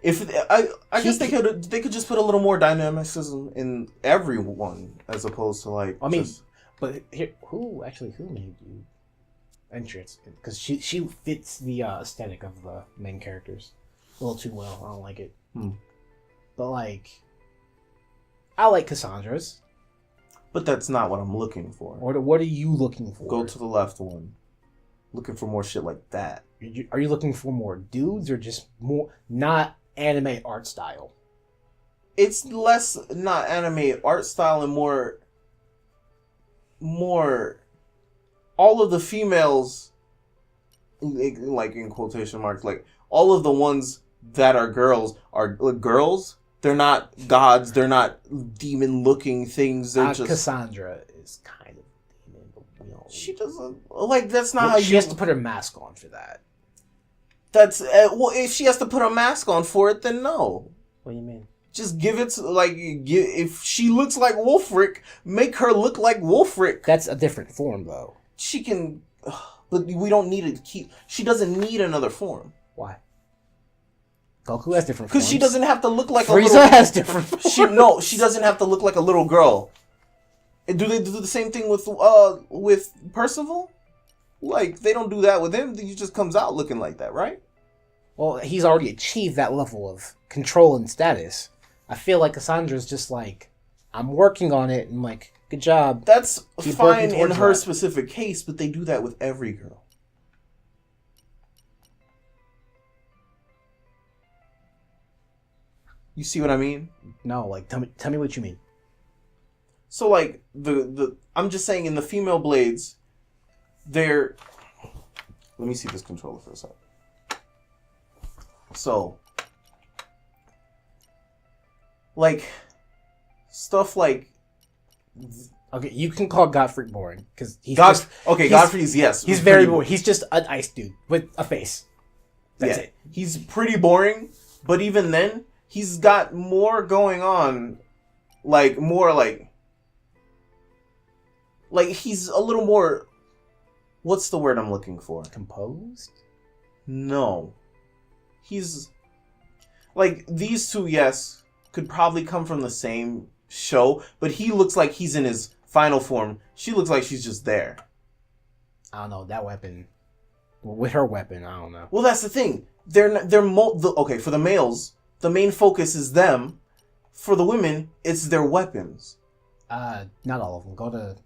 Speaker 1: If I guess they could just put a little more dynamicism in everyone as opposed to like.
Speaker 2: I mean, but here, who made you entrance? Because she fits the aesthetic of the main characters a little too well. I don't like it. But like, I like Cassandra's.
Speaker 1: But that's not what I'm looking for.
Speaker 2: What are you looking for?
Speaker 1: Go to the left one. Looking for more shit like that.
Speaker 2: Are you looking for more dudes or just more not anime art style?
Speaker 1: It's less not anime art style and more all of the females, like in quotation marks, like all of the ones that are girls are like, girls. They're not gods. They're not demon looking things. They're just
Speaker 2: Cassandra is kind of demon, but we don't.
Speaker 1: She doesn't like. That's not how
Speaker 2: she has to put her mask on for that.
Speaker 1: That's well. If she has to put a mask on for it, then no.
Speaker 2: What do you mean?
Speaker 1: Just give it to, if she looks like Wolfric, make her look like Wolfric.
Speaker 2: That's a different form, though.
Speaker 1: She can. But we don't need to keep. She doesn't need another form.
Speaker 2: Why? Goku has different forms.
Speaker 1: Because she doesn't have to look like
Speaker 2: Frieza
Speaker 1: a little...
Speaker 2: has different forms.
Speaker 1: She doesn't have to look like a little girl. And do they do the same thing with Percival? Like, they don't do that with him. He just comes out looking like that, right?
Speaker 2: Well, he's already achieved that level of control and status. I feel like Cassandra's just like, I'm working on it, and like, good job.
Speaker 1: That's
Speaker 2: Keep
Speaker 1: fine
Speaker 2: working
Speaker 1: in
Speaker 2: towards
Speaker 1: her
Speaker 2: that.
Speaker 1: specific case, but they do that with every girl. You see what I mean?
Speaker 2: No, like, tell me what you mean.
Speaker 1: So, like, I'm just saying, in the female Blades, they're... Let me see this controller for a second. So, like, stuff like...
Speaker 2: Okay, you can call Godfrey boring, because he's
Speaker 1: Godfrey's, yes.
Speaker 2: He's very boring. He's just an ice dude with a face. That's it.
Speaker 1: He's pretty boring, but even then, he's got more going on, like, more, like, he's a little more, what's the word I'm looking for?
Speaker 2: Composed?
Speaker 1: No. He's, like, these two, yes, could probably come from the same show, but he looks like he's in his final form. She looks like she's just there.
Speaker 2: I don't know, that weapon, with her weapon, I don't know.
Speaker 1: Well, that's the thing. Okay, for the males, the main focus is them. For the women, it's their weapons.
Speaker 2: Not all of them. Go to...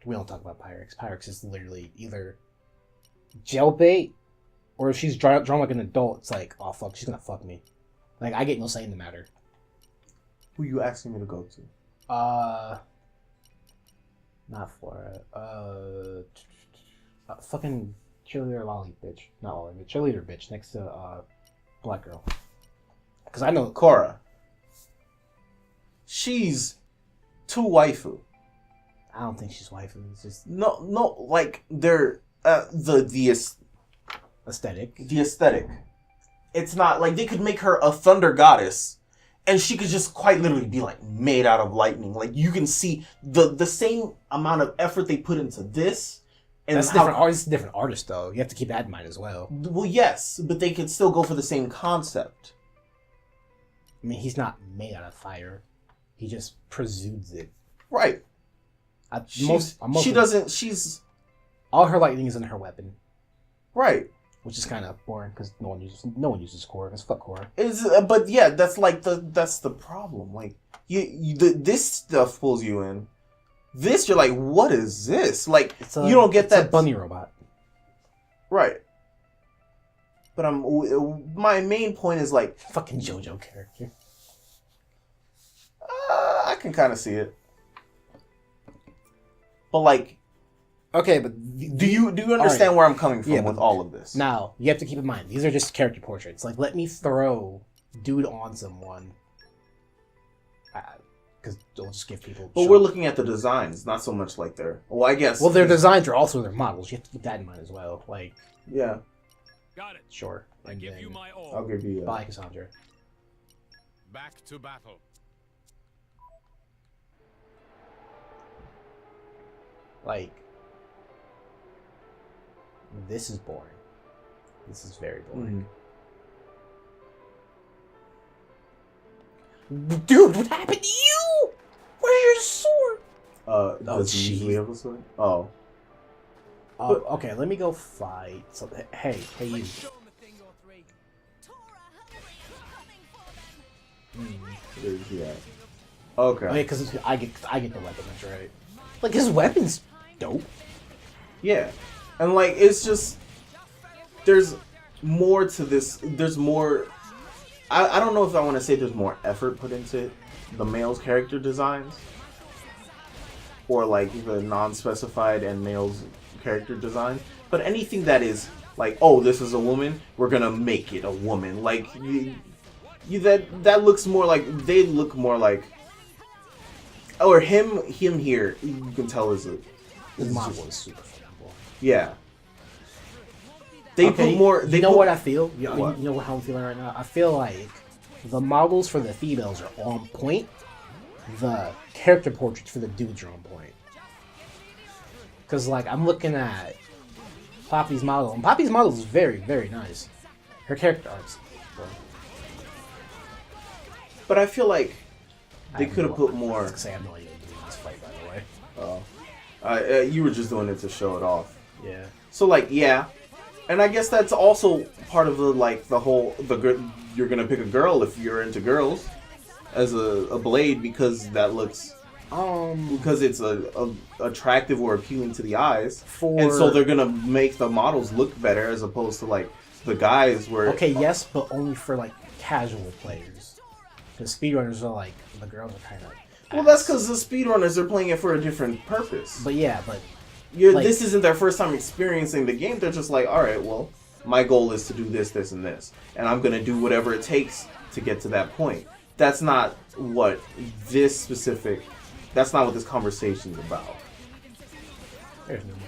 Speaker 2: We don't talk about Pyrex. Pyrex is literally either jailbait, or if she's drawn like an adult, it's like, oh fuck, she's gonna fuck me. Like, I get no say in the matter.
Speaker 1: Who you asking me to go to?
Speaker 2: Not Flora. Fucking cheerleader lolly bitch. Not lolly, but cheerleader bitch next to, black girl. Because I know...
Speaker 1: Korra. She's too waifu.
Speaker 2: I don't think she's waifu. It's just...
Speaker 1: No, like, they're, the
Speaker 2: aesthetic.
Speaker 1: The aesthetic. It's not, like, they could make her a thunder goddess, and she could just quite literally be, like, made out of lightning. Like, you can see the same amount of effort they put into this. And
Speaker 2: That's different artist, though. You have to keep that in mind as well.
Speaker 1: Well, yes, but they could still go for the same concept.
Speaker 2: I mean, he's not made out of fire. He just presumes it.
Speaker 1: Right. She's...
Speaker 2: All her lightning is in her weapon.
Speaker 1: Right.
Speaker 2: Which is kind of boring because no one uses core. Because fuck core.
Speaker 1: But yeah, that's the problem. Like this stuff pulls you in. This, you're like, what is this? Like, you don't get that.
Speaker 2: It's a bunny robot.
Speaker 1: Right. But my main point is, like,
Speaker 2: fucking JoJo character.
Speaker 1: I can kind of see it. But, like,
Speaker 2: okay, but
Speaker 1: do you understand where I'm coming from with all of this?
Speaker 2: Now, you have to keep in mind, these are just character portraits. Like, let me throw dude on someone. Because it'll just give people...
Speaker 1: But we're looking at the designs, not so much like their... Well, I guess...
Speaker 2: Well, their designs are also their models. You have to keep that in mind as well. Like...
Speaker 1: Yeah.
Speaker 3: Got it.
Speaker 2: Sure.
Speaker 3: I give you my all.
Speaker 1: I'll give you...
Speaker 2: Bye, Cassandra.
Speaker 3: Back to battle.
Speaker 2: Like... This is boring. This is very boring. Dude, what happened to you? Where's your sword?
Speaker 1: Does he usually have a sword? Oh.
Speaker 2: Okay, let me go fight something. Hey, you.
Speaker 1: Where's he at? Okay.
Speaker 2: Okay, because I get the weapon, that's right. Like, his weapon's dope.
Speaker 1: Yeah. And, like, it's just... There's more to this. There's more... I don't know if I want to say there's more effort put into the male's character designs. Or, like, the non-specified and male's character design. But anything that is, like, oh, this is a woman, we're gonna make it a woman. Like, that looks more like... They look more like... Or him here, you can tell is a...
Speaker 2: His model is super fucking boring.
Speaker 1: Yeah. They put more...
Speaker 2: You know what I feel? You know how I'm feeling right now? I feel like the models for the females are on point. The character portraits for the dudes are on point. Because, like, I'm looking at Poppy's model. And Poppy's model is very, very nice. Her character arcs.
Speaker 1: But I feel like they could have put more.
Speaker 2: I was gonna say, I have no idea what to do in this fight, by the way.
Speaker 1: Oh. You were just doing it to show it off.
Speaker 2: Yeah.
Speaker 1: So, like, yeah. And I guess that's also part of you're gonna pick a girl if you're into girls as a blade because that looks because it's a attractive or appealing to the eyes, and so they're gonna make the models look better as opposed to like the guys where
Speaker 2: okay, yes, but only for like casual players because speedrunners are like the girls are kind of
Speaker 1: well, that's because the speedrunners are playing it for a different purpose.
Speaker 2: But yeah, but
Speaker 1: like, this isn't their first time experiencing the game. They're just like, all right, well, my goal is to do this, this, and this, and I'm gonna do whatever it takes to get to that point. That's not what this conversation's about.
Speaker 2: There's Numa.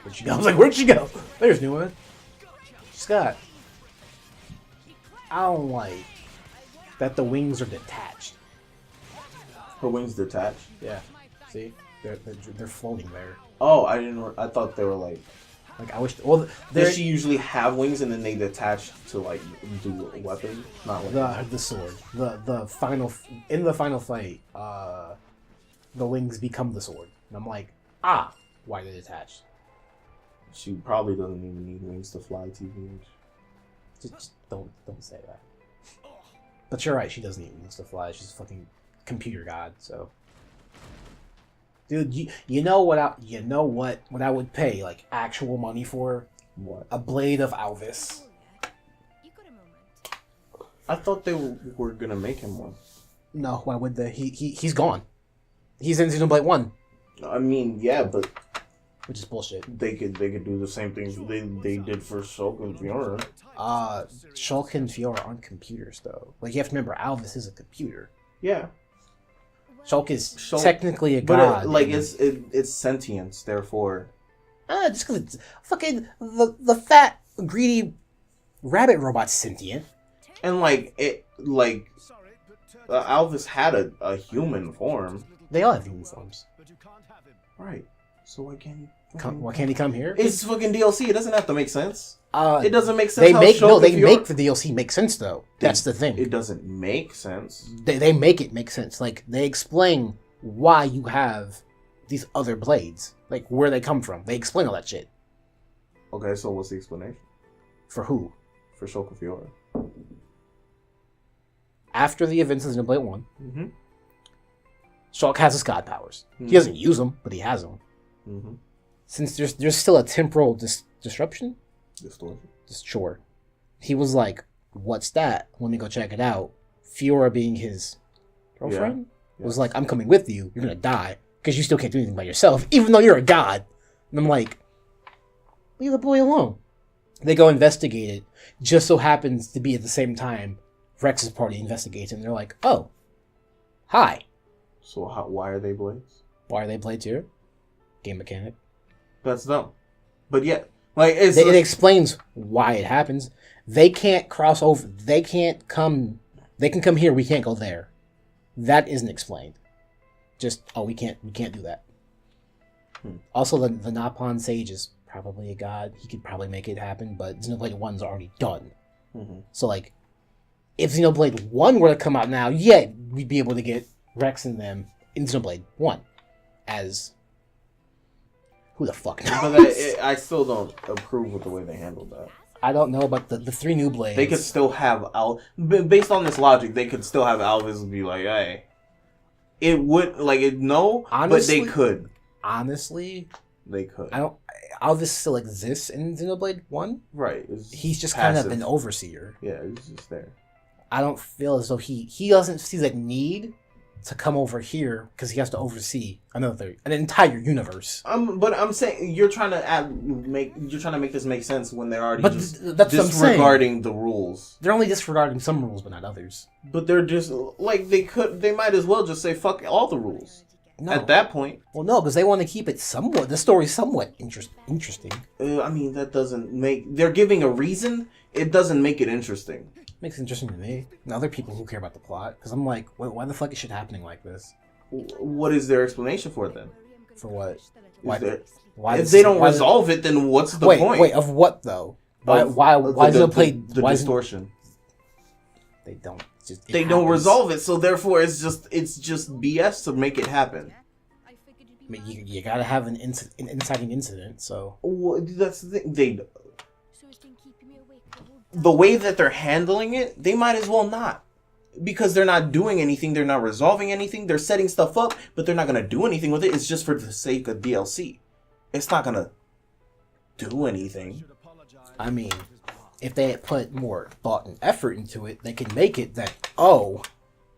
Speaker 2: Where'd she go? I was like, where'd she go? There's Numa. Scott. I don't like that the wings are detached.
Speaker 1: Her wings detached?
Speaker 2: Yeah. See? They're floating there.
Speaker 1: Oh, I didn't know. I thought they were like
Speaker 2: I wish. Well,
Speaker 1: does she usually have wings and then they detach to like do a weapon? Not like
Speaker 2: the sword. The final in the final fight, the wings become the sword, and I'm like, why are they detached?
Speaker 1: She probably doesn't even need wings to fly, TVH.
Speaker 2: Just don't say that. But you're right. She doesn't need wings to fly. She's a fucking computer god. So. Dude, you know what I would pay like actual money for?
Speaker 1: What?
Speaker 2: A blade of Alvis.
Speaker 1: I thought they were gonna make him one.
Speaker 2: No, why would they? He's gone. He's in Xenoblade 1.
Speaker 1: I mean, yeah, but
Speaker 2: which is bullshit.
Speaker 1: They could do the same things they did for Shulk and Fiora.
Speaker 2: Shulk and Fiora aren't computers though. Like you have to remember, Alvis is a computer.
Speaker 1: Yeah.
Speaker 2: Shulk is technically a god.
Speaker 1: But it's sentience, therefore.
Speaker 2: Just because it's fucking the fat greedy rabbit robot's sentient.
Speaker 1: And Alvis had a human form.
Speaker 2: They all have human forms.
Speaker 1: Right. So why can't he?
Speaker 2: Why can't he come here?
Speaker 1: It's fucking DLC. It doesn't have to make sense. It doesn't make sense.
Speaker 2: They make the DLC make sense though. That's the thing.
Speaker 1: It doesn't make sense.
Speaker 2: They make it make sense. Like they explain why you have these other blades, like where they come from. They explain all that shit.
Speaker 1: Okay, so what's the explanation?
Speaker 2: For who?
Speaker 1: For Shulk and Fiora.
Speaker 2: After the events of Xenoblade 1,
Speaker 1: mm-hmm.
Speaker 2: Shulk has his god powers.
Speaker 1: Mm-hmm.
Speaker 2: He doesn't use them, but he has them.
Speaker 1: Mm-hmm.
Speaker 2: Since there's still a temporal disruption.
Speaker 1: Distortion.
Speaker 2: Sure. He was like, "What's that? Let me go check it out." Fiora, being his girlfriend, was like, "I'm coming with you. You're gonna die because you still can't do anything by yourself, even though you're a god." And I'm like, "Leave the boy alone." They go investigate it. Just so happens to be at the same time Rex's party investigates it, and they're like, "Oh, hi."
Speaker 1: So why are they blades?
Speaker 2: Why are they blades here? Game mechanic.
Speaker 1: That's dumb. But yeah, like it
Speaker 2: explains why it happens. They can't cross over. They can't come. They can come here. We can't go there. That isn't explained. Just we can't do that. Also, the Napon Sage is probably a god. He could probably make it happen, but Xenoblade 1's already done.
Speaker 1: Mm-hmm.
Speaker 2: So like, if Xenoblade 1 were to come out now, yeah, we'd be able to get Rex and them in Xenoblade 1 as who the fuck knows?
Speaker 1: But I still don't approve with the way they handled that.
Speaker 2: I don't know about the three new blades.
Speaker 1: They could still have based on this logic, they could still have Alvis be like, hey. It would honestly, but they could.
Speaker 2: Honestly,
Speaker 1: they could.
Speaker 2: Alvis still exists in Xenoblade 1.
Speaker 1: Right.
Speaker 2: He's just
Speaker 1: passive.
Speaker 2: kind of an overseer.
Speaker 1: Yeah, he's just there.
Speaker 2: I don't feel as though he doesn't see the need to come over here because he has to oversee an entire universe.
Speaker 1: But I'm saying you're trying to make this make sense when they're already
Speaker 2: that's
Speaker 1: disregarding the rules.
Speaker 2: They're only disregarding some rules, but not others.
Speaker 1: But they're just like they might as well just say fuck all the rules. No. At that point.
Speaker 2: Well, no, because they want to keep it the story somewhat interesting.
Speaker 1: I mean, that doesn't make... They're giving a reason. It doesn't make it interesting.
Speaker 2: Makes it interesting to me. And other people who care about the plot. Because I'm like, why the fuck is shit happening like this?
Speaker 1: What is their explanation for it then?
Speaker 2: For what?
Speaker 1: If they don't resolve it, then what's the point?
Speaker 2: Wait, of what though? Why Xenoblade?
Speaker 1: The distortion.
Speaker 2: They don't.
Speaker 1: They don't resolve it, so therefore it's just BS to make it happen.
Speaker 2: I mean, you gotta have an inciting incident, so.
Speaker 1: Well, that's the thing. The way that they're handling it, they might as well not. Because they're not doing anything, they're not resolving anything, they're setting stuff up, but they're not going to do anything with it. It's just for the sake of DLC. It's not going to do anything.
Speaker 2: I mean, if they had put more thought and effort into it, they could make it that,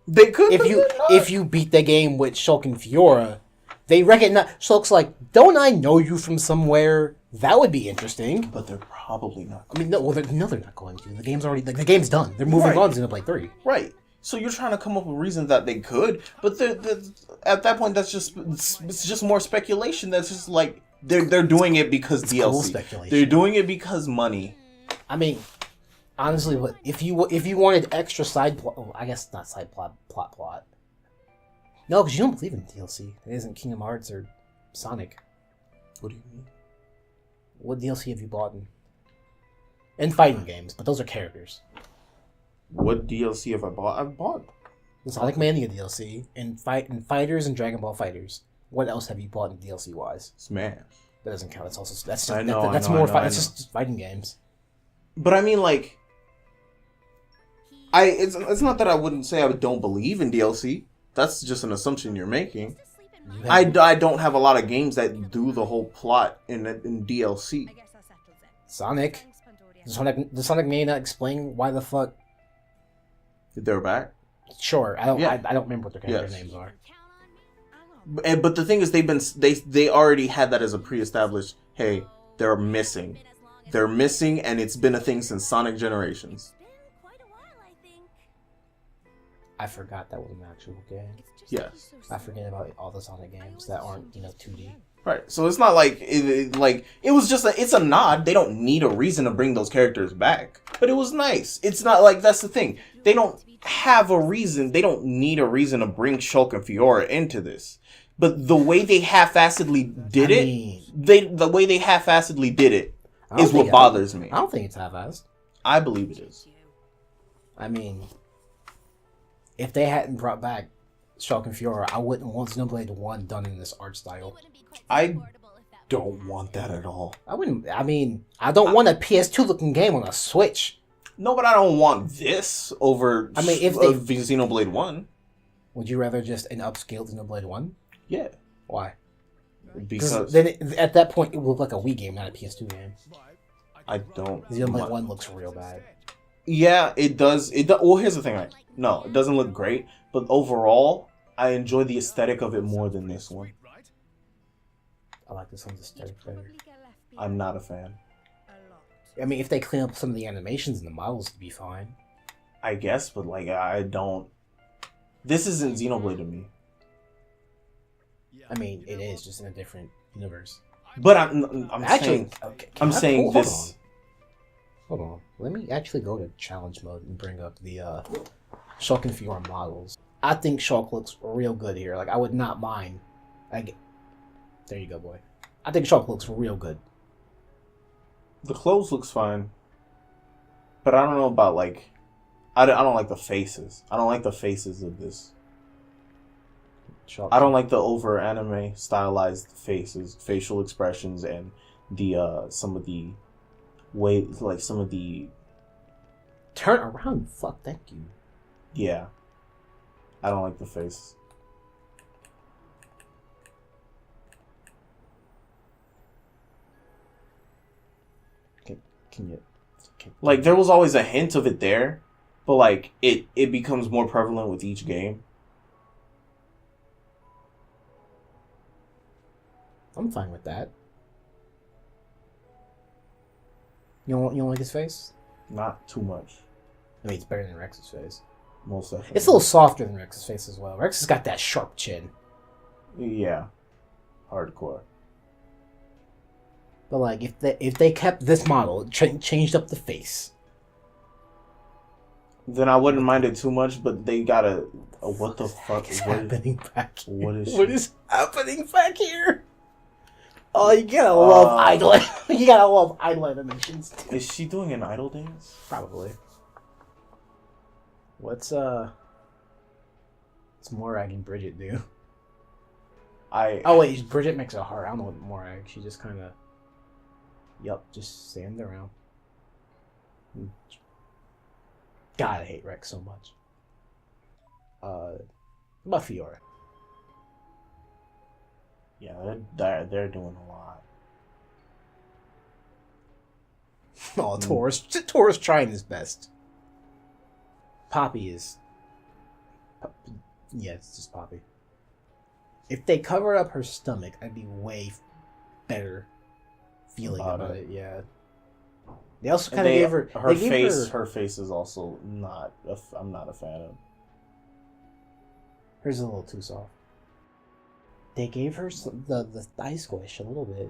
Speaker 1: they could.
Speaker 2: If you beat the game with Shulk and Fiora, they recognize Shulk's like, don't I know you from somewhere? That would be interesting.
Speaker 1: But they're probably not.
Speaker 2: I mean, no, they're not going to. The game's already, the game's done. They're moving on to Xenoblade 3.
Speaker 1: Right. So you're trying to come up with reasons that they could, but at that point, it's just more speculation. That's just like they're doing it because it's DLC. Cool speculation. They're doing it because money.
Speaker 2: I mean, honestly, what if you wanted extra side plot? Oh, I guess not side plot. No, because you don't believe in DLC. It isn't Kingdom Hearts or Sonic.
Speaker 1: What do you mean?
Speaker 2: What DLC have you bought in fighting games? But those are characters.
Speaker 1: What DLC have I bought? I've bought
Speaker 2: the Sonic Mania DLC and Fighters and Dragon Ball Fighters. What else have you bought in DLC wise?
Speaker 1: Smash.
Speaker 2: That doesn't count. That's also that's just fighting games.
Speaker 1: But I mean, like, it's not that I wouldn't say I don't believe in DLC. That's just an assumption you're making. I don't have a lot of games that do the whole plot in DLC.
Speaker 2: Sonic. Does Sonic Mania explain why the fuck
Speaker 1: they're back?
Speaker 2: Sure, I don't remember what their character names are.
Speaker 1: But the thing is, they already had that as a pre-established. Hey, they're missing, and it's been a thing since Sonic Generations.
Speaker 2: I forgot that was an actual game.
Speaker 1: Yes.
Speaker 2: I forget about all the Sonic games that aren't 2D.
Speaker 1: Right, so it's not like it was just it's a nod. They don't need a reason to bring those characters back, but it was nice. It's not like that's the thing. They don't have a reason. They don't need a reason to bring Shulk and Fiora into this. But the way they half-assedly did it is what bothers me.
Speaker 2: I don't think it's half-assed.
Speaker 1: I believe it is.
Speaker 2: I mean, if they hadn't brought back Shulk and Fiora, I wouldn't want Xenoblade 1 done in this art style.
Speaker 1: I don't want that at all.
Speaker 2: I don't want a PS2 looking game on a Switch.
Speaker 1: No, but I don't want this over Xenoblade 1.
Speaker 2: Would you rather just an upscaled Xenoblade 1?
Speaker 1: Yeah.
Speaker 2: Why?
Speaker 1: Because
Speaker 2: then at that point it would look like a Wii game, not a PS2 game.
Speaker 1: I don't.
Speaker 2: Xenoblade 1 looks real bad.
Speaker 1: Yeah, it does. Well, here's the thing. Right? No, it doesn't look great, but overall, I enjoy the aesthetic of it more than this one.
Speaker 2: I like this one's aesthetic better.
Speaker 1: I'm not a fan.
Speaker 2: I mean, if they clean up some of the animations and the models, it'd be fine.
Speaker 1: I guess, but like, I don't. This isn't Xenoblade to me.
Speaker 2: I mean, it is just in a different universe.
Speaker 1: But I'm saying this.
Speaker 2: Hold on. Let me actually go to challenge mode and bring up the Shulk and Fiora models. I think Shulk looks real good here. Like, I would not mind. There you go, boy. I think Shulk looks real good.
Speaker 1: The clothes looks fine. But I don't know about, like... I don't like the faces. I don't like the faces of this. Shulk. I don't like the over-anime stylized faces, facial expressions, and the, some of the... some of the...
Speaker 2: Turn around, fuck, thank you.
Speaker 1: Yeah. I don't like the face. Like, there was always a hint of it there, but, like, it becomes more prevalent with each game.
Speaker 2: I'm fine with that. You don't like his face?
Speaker 1: Not too much.
Speaker 2: I mean, it's better than Rex's face.
Speaker 1: Most definitely.
Speaker 2: It's a little softer than Rex's face as well. Rex has got that sharp chin.
Speaker 1: Yeah. Hardcore.
Speaker 2: But, like, if they kept this model, changed up the face,
Speaker 1: then I wouldn't mind it too much, but they gotta... what the fuck
Speaker 2: is happening back here?
Speaker 1: What is
Speaker 2: happening back here? Oh, you gotta love idle. You gotta love idle animations.
Speaker 1: Is she doing an idle dance?
Speaker 2: Probably. What's Morag and Bridget do? Oh wait, Bridget makes a heart. I don't know what Morag. She just kind of. Yup, just stand around. God, I hate Rex so much. What about Fiora?
Speaker 1: Yeah, they're doing a lot.
Speaker 2: Oh, Taurus trying his best. Poppy is. Yeah, it's just Poppy. If they covered up her stomach, I'd be way better feeling about it. Yeah. They also kind of gave her
Speaker 1: her face. Her face is also not. I'm not a fan of.
Speaker 2: Hers is a little too soft. They gave her the thigh squish a little bit.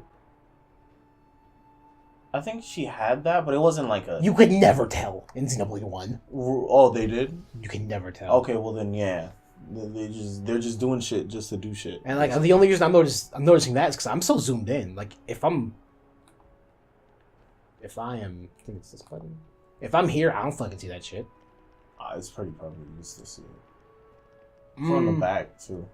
Speaker 1: I think she had that, but it wasn't like a.
Speaker 2: You could never tell in Xenoblade 1.
Speaker 1: Oh, they did?
Speaker 2: You can never tell.
Speaker 1: Okay, well then, yeah. They're just doing shit just to do shit.
Speaker 2: And like the only reason I'm noticing that is because I'm so zoomed in. Like if I am, I think it's this button. If I'm here, I don't fucking see that shit.
Speaker 1: It's pretty probably used to see it from the back too.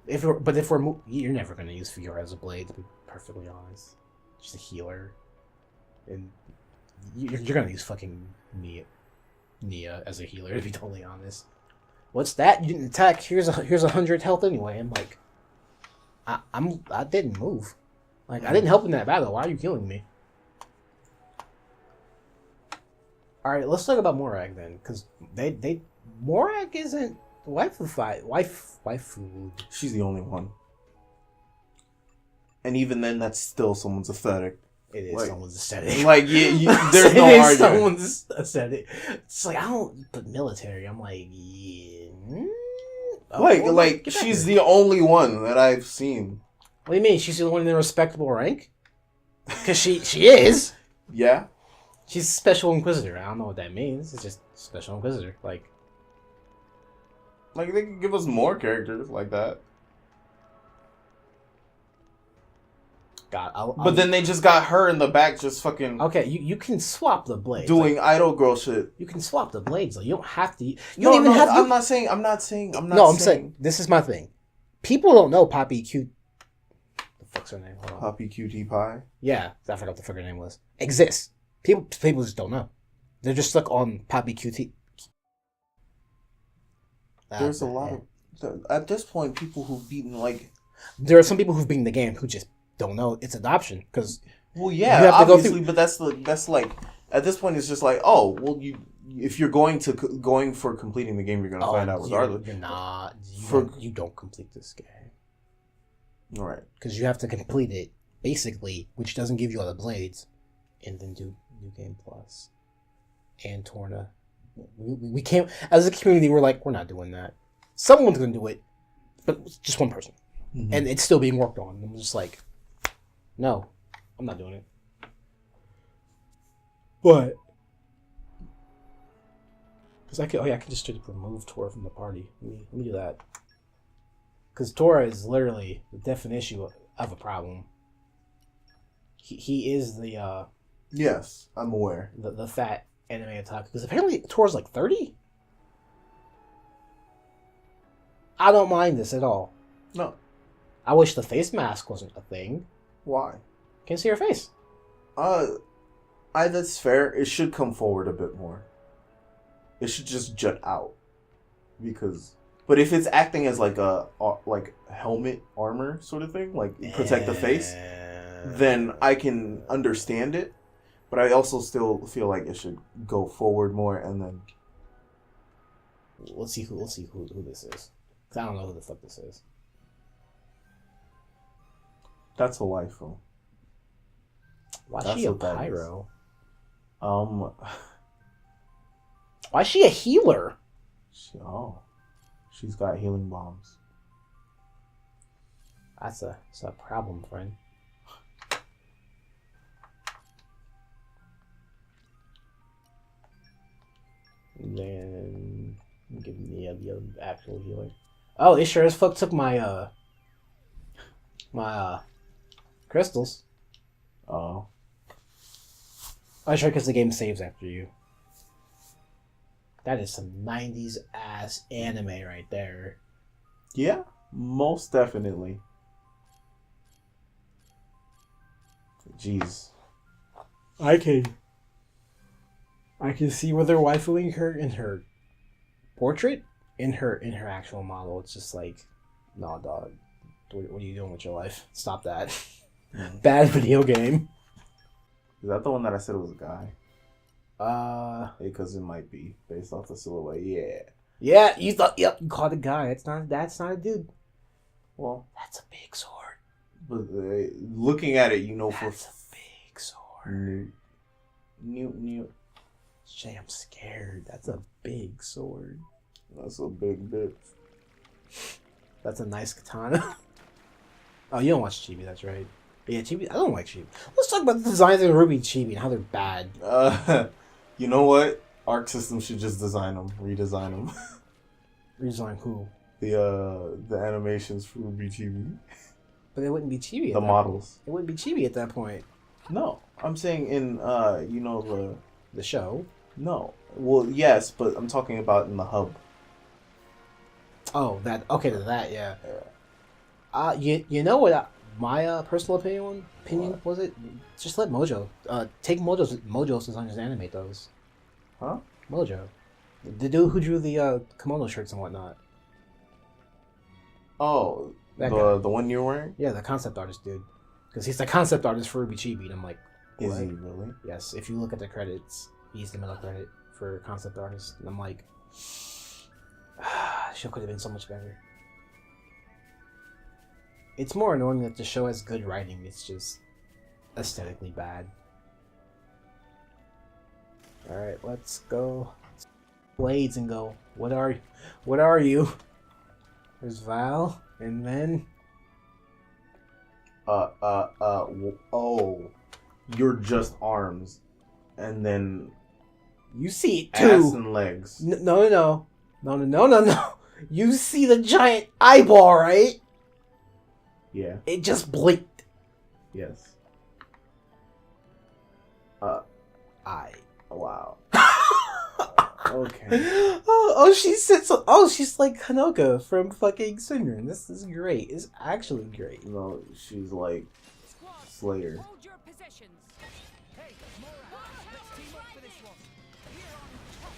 Speaker 2: If you're never gonna use Fiora as a blade, to be perfectly honest. She's a healer, and you're gonna use fucking Nia as a healer. To be totally honest, what's that? You didn't attack. Here's 100 health anyway. I'm like, I didn't move. Like I didn't help in that battle. Why are you killing me? All right, let's talk about Morag then, because Morag isn't waifu.
Speaker 1: She's the only one. And even then, that's still someone's aesthetic.
Speaker 2: It is someone's aesthetic.
Speaker 1: Like, there's no argument. It is
Speaker 2: someone's aesthetic. It's like, I don't... But military, I'm like... Yeah.
Speaker 1: She's the only one that I've seen.
Speaker 2: What do you mean? She's the only one in a respectable rank? Because she is.
Speaker 1: Yeah.
Speaker 2: She's a Special Inquisitor. I don't know what that means. It's just Special Inquisitor. Like,
Speaker 1: they could give us more characters like that.
Speaker 2: God,
Speaker 1: but then they just got her in the back just fucking...
Speaker 2: Okay, you can swap the blades.
Speaker 1: Doing idol girl shit.
Speaker 2: You can swap the blades, though. You don't have to...
Speaker 1: I'm not saying... I'm saying...
Speaker 2: This is my thing. People don't know Poppy Q... The fuck's her name? Hold on.
Speaker 1: Poppy QT Pie?
Speaker 2: Yeah, I forgot what the fuck her name was. Exists. People just don't know. They're just stuck on Poppy QT.
Speaker 1: There's a lot of... At this point, people who've beaten,
Speaker 2: There are some people who've beaten the game who just don't know it's adoption, because...
Speaker 1: Well, yeah, obviously, but that's like... At this point, it's just like, oh, well, if you're going for completing the game, you're going to find out regardless.
Speaker 2: You're not... You don't complete this game.
Speaker 1: All right.
Speaker 2: Because you have to complete it, basically, which doesn't give you all the blades, and then do New Game Plus. And Torna. We can't... As a community, we're like, we're not doing that. Someone's going to do it, but just one person. Mm-hmm. And it's still being worked on. I'm just like, no, I'm not doing it. But... Because I can just remove Tora from the party. Let me do that. Because Tora is literally the definition of a problem. He is the...
Speaker 1: Yes, I'm aware.
Speaker 2: The fat anime otaku. Because apparently Tora's like 30? I don't mind this at all.
Speaker 1: No.
Speaker 2: I wish the face mask wasn't a thing.
Speaker 1: Why?
Speaker 2: Can't see her face.
Speaker 1: That's fair. It should come forward a bit more. It should just jut out. But if it's acting as like a helmet armor sort of thing, like protect the face, then I can understand it. But I also still feel like it should go forward more, and then
Speaker 2: let's see who this is. 'Cause I don't know who the fuck this is.
Speaker 1: That's a waifu.
Speaker 2: Why is she a pyro?
Speaker 1: Why
Speaker 2: is she a healer?
Speaker 1: She's got healing bombs.
Speaker 2: That's a problem, friend. And then give me the actual healer. Oh, they sure as fuck took my My crystals.
Speaker 1: Oh.
Speaker 2: Oh, sure, because the game saves after you. That is some 90s ass anime right there.
Speaker 1: Yeah, most definitely. Jeez.
Speaker 2: I can see where they're waifuing her in her portrait, in her actual model. It's just like, no, dog. What are you doing with your life? Stop that. Bad video game.
Speaker 1: Is that the one that I said was a guy?
Speaker 2: Because
Speaker 1: it might be based off the silhouette. Yeah.
Speaker 2: Yeah, you thought. Yep, you caught a guy. That's not a dude.
Speaker 1: Well,
Speaker 2: That's a big sword.
Speaker 1: but looking at it, you know,
Speaker 2: That's a big sword.
Speaker 1: New.
Speaker 2: Shay, I'm scared. That's a big sword.
Speaker 1: That's a big bit.
Speaker 2: That's a nice katana. Oh, you don't watch Chibi, that's right. Yeah, Chibi. I don't like Chibi. Let's talk about the designs of Ruby Chibi and how they're bad.
Speaker 1: You know what? Arc System should just redesign them.
Speaker 2: Redesign who?
Speaker 1: The animations for Ruby Chibi.
Speaker 2: But it wouldn't be Chibi.
Speaker 1: The models.
Speaker 2: It wouldn't be Chibi at that point.
Speaker 1: No, I'm saying in
Speaker 2: The show.
Speaker 1: No. Well, yes, but I'm talking about in the hub.
Speaker 2: Oh, that. Okay, to that, yeah. You know what? My personal opinion was it? Just let Mojo. Take Mojo's designers and animate those.
Speaker 1: Huh?
Speaker 2: Mojo, the dude who drew the kimono shirts and whatnot.
Speaker 1: Oh,
Speaker 2: That guy.
Speaker 1: the one you're wearing?
Speaker 2: Yeah, the concept artist dude, because he's the concept artist for Ruby Chibi, and I'm like,
Speaker 1: Is
Speaker 2: what?
Speaker 1: he really?
Speaker 2: Yes. If you look at the credits, he's the middle credit for concept artist, and I'm like, show could have been so much better. It's more annoying that the show has good writing. It's just aesthetically bad. All right, let's go Blades and go. What are you? There's Val, and then
Speaker 1: oh, you're just arms, and then
Speaker 2: you see it
Speaker 1: ass
Speaker 2: too.
Speaker 1: and legs.
Speaker 2: No. You see the giant eyeball, right?
Speaker 1: Yeah.
Speaker 2: It just blinked.
Speaker 1: Yes. Wow. Okay.
Speaker 2: Oh, she sits. Oh, she's like Hanoka from fucking Sunrin. This is great. It's actually great.
Speaker 1: No, she's like Slayer.
Speaker 4: Hold your positions. Hey, Mora, let's team up for this one. We're on top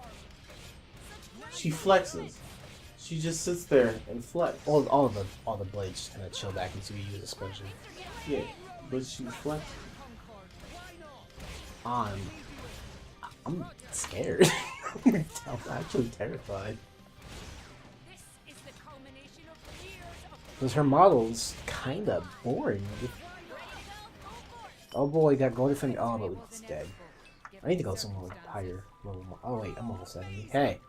Speaker 4: farm.
Speaker 1: She flexes. She just sits there and flex.
Speaker 2: All the blades just kind of chill back into you use expression.
Speaker 1: Yeah, but she's flexing.
Speaker 2: I'm scared. I'm actually terrified.
Speaker 4: This is the culmination of years of
Speaker 2: Because her model's kind of boring. Oh boy, got golden finger. Oh, but it's dead. I need to go somewhere with higher level. Oh wait, I'm level 70. Hey,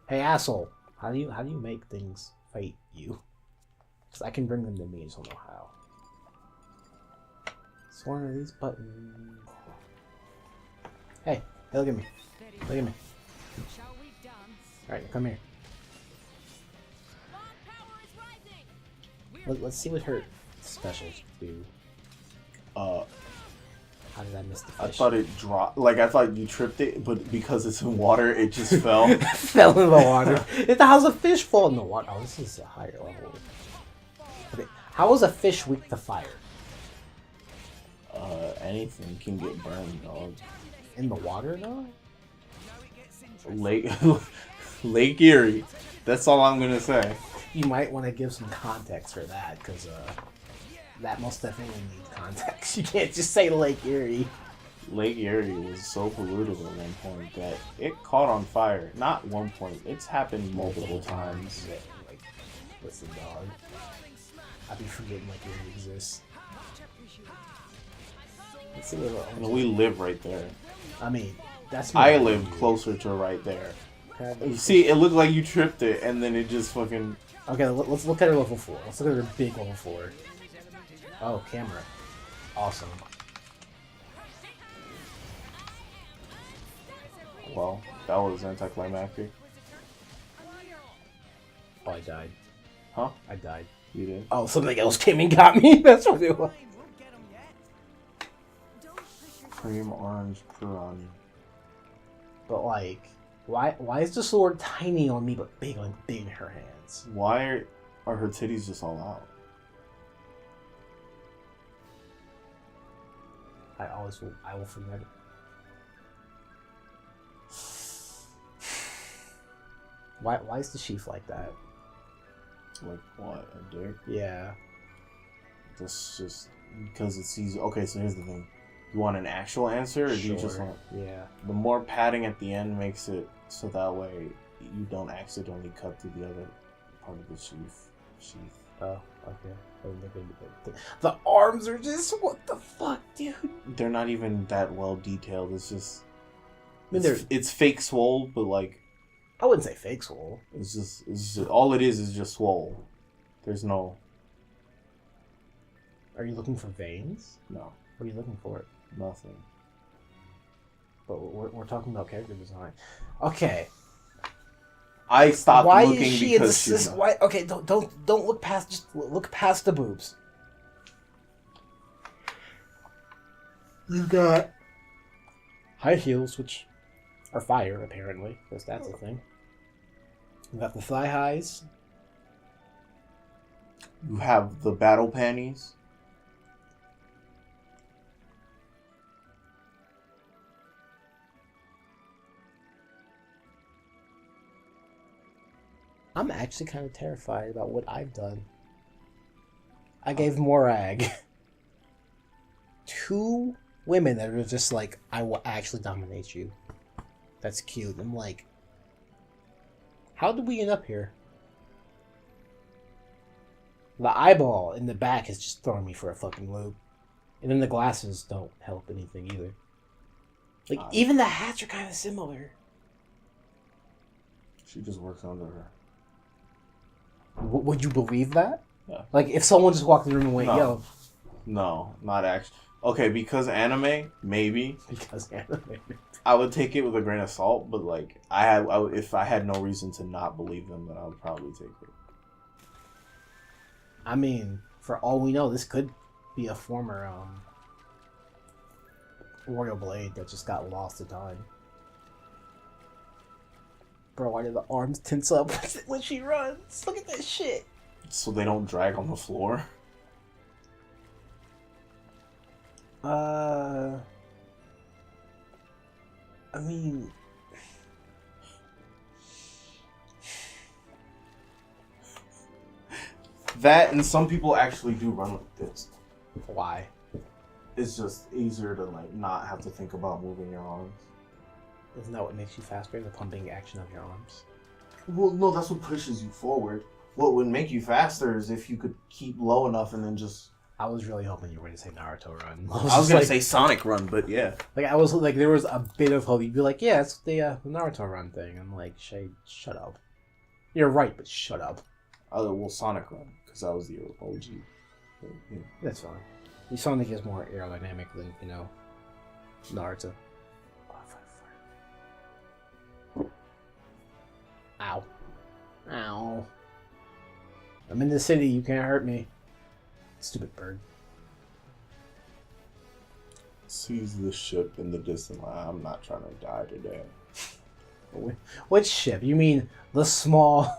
Speaker 2: asshole! How do you make things fight you? Because I can bring them to me. I just don't know how. It's one of these buttons. Hey, look at me. Look at me.
Speaker 4: shall we dance?
Speaker 2: All right, come here.
Speaker 4: Our power is rising.
Speaker 2: Let's see what her specials do. How did I miss the fish?
Speaker 1: I thought it dropped. Like, I thought you tripped it, but because it's in water, it just fell.
Speaker 2: Fell in the water. How's a fish fall in the water? Oh, this is a higher level. Okay, how is a fish weak to fire?
Speaker 1: Anything can get burned, dog.
Speaker 2: In the water, though?
Speaker 1: Lake Erie. That's all I'm gonna say.
Speaker 2: You might want to give some context for that, because that most definitely needs context. You can't just say Lake Erie.
Speaker 1: Lake Erie was so polluted at one point that it caught on fire. Not one point. It's happened multiple times.
Speaker 2: Yeah, like, listen, dog. I be forgetting Lake Erie exists. Let's see what
Speaker 1: And we live right there.
Speaker 2: I mean, that's
Speaker 1: I live closer to right there.
Speaker 2: Okay,
Speaker 1: See, it looked like you tripped it, and then it just fucking...
Speaker 2: okay, let's look at her level 4. Let's look at her big level 4. Oh, camera. Awesome.
Speaker 1: Well, that was anticlimactic.
Speaker 2: Oh, I died.
Speaker 1: Huh?
Speaker 2: I died.
Speaker 1: You did?
Speaker 2: Oh, something else came and got me. That's what it was.
Speaker 4: Flames won't get 'em yet.
Speaker 5: Don't push yourself.
Speaker 1: Cream orange piranha.
Speaker 2: But like, why is the sword tiny on me but big in her hands?
Speaker 1: Why are her titties just all out?
Speaker 2: I will forget it. Why is the sheath like that?
Speaker 1: Like what? A dick?
Speaker 2: Yeah.
Speaker 1: That's just because it's easy. Okay, so here's the thing. You want an actual answer, or do you just want...
Speaker 2: Yeah.
Speaker 1: The more padding at the end makes it so that way you don't accidentally cut through the other part of the sheath.
Speaker 2: Oh, okay. I didn't think it'd be good. The arms are just, what the fuck, dude?
Speaker 1: They're not even that well detailed. It's just...
Speaker 2: I mean,
Speaker 1: it's fake swole, but like...
Speaker 2: I wouldn't say fake swole.
Speaker 1: It's just all it is just swole. There's no...
Speaker 2: Are you looking for veins?
Speaker 1: No.
Speaker 2: What are you looking for?
Speaker 1: Nothing.
Speaker 2: But we're talking about character design. Okay.
Speaker 1: I stopped
Speaker 2: Why
Speaker 1: looking
Speaker 2: is she
Speaker 1: because
Speaker 2: in
Speaker 1: she's
Speaker 2: this?
Speaker 1: not.
Speaker 2: Why? Okay, don't look past. Just look past the boobs. You've got high heels, which are fire apparently, because that's a thing. You got the thigh highs.
Speaker 1: You have the battle panties.
Speaker 2: I'm actually kind of terrified about what I've done. I gave Morag 2 women that are just like, I will actually dominate you. That's cute. I'm like, how did we end up here? The eyeball in the back is just throwing me for a fucking loop. And then the glasses don't help anything either. Like, even the hats are kind of similar.
Speaker 1: She just works under her.
Speaker 2: Would you believe that?
Speaker 1: Yeah.
Speaker 2: Like, if someone just walked in the room and went,
Speaker 1: No.
Speaker 2: yo.
Speaker 1: No, not actually. Okay, because anime, maybe.
Speaker 2: Because anime.
Speaker 1: I would take it with a grain of salt, but like, if I had no reason to not believe them, then I would probably take it.
Speaker 2: I mean, for all we know, this could be a former Royal Blade that just got lost to time. Bro, why do the arms tense up when she runs? Look at that shit.
Speaker 1: So they don't drag on the floor.
Speaker 2: I mean,
Speaker 1: That and some people actually do run like this.
Speaker 2: why?
Speaker 1: It's just easier to like not have to think about moving your arms.
Speaker 2: Isn't that what makes you faster? The pumping action of your arms.
Speaker 1: Well, no, that's what pushes you forward. What would make you faster is if you could keep low enough and then just...
Speaker 2: I was really hoping you were going to say Naruto run.
Speaker 1: I was
Speaker 2: just
Speaker 1: gonna
Speaker 2: like,
Speaker 1: say Sonic Run, but yeah.
Speaker 2: like I was like, there was a bit of hope. You'd be like, yeah, it's the Naruto run thing. I'm like, Shay, shut up. You're right, but shut up.
Speaker 1: Well, Sonic Run, because that was the OG. But, yeah.
Speaker 2: That's fine. Sonic is more aerodynamic than, Naruto. Oh, fire. Ow. Ow. I'm in the city, you can't hurt me. Stupid bird.
Speaker 1: Sees the ship in the distance. I'm not trying to die today.
Speaker 2: Which ship? You mean the small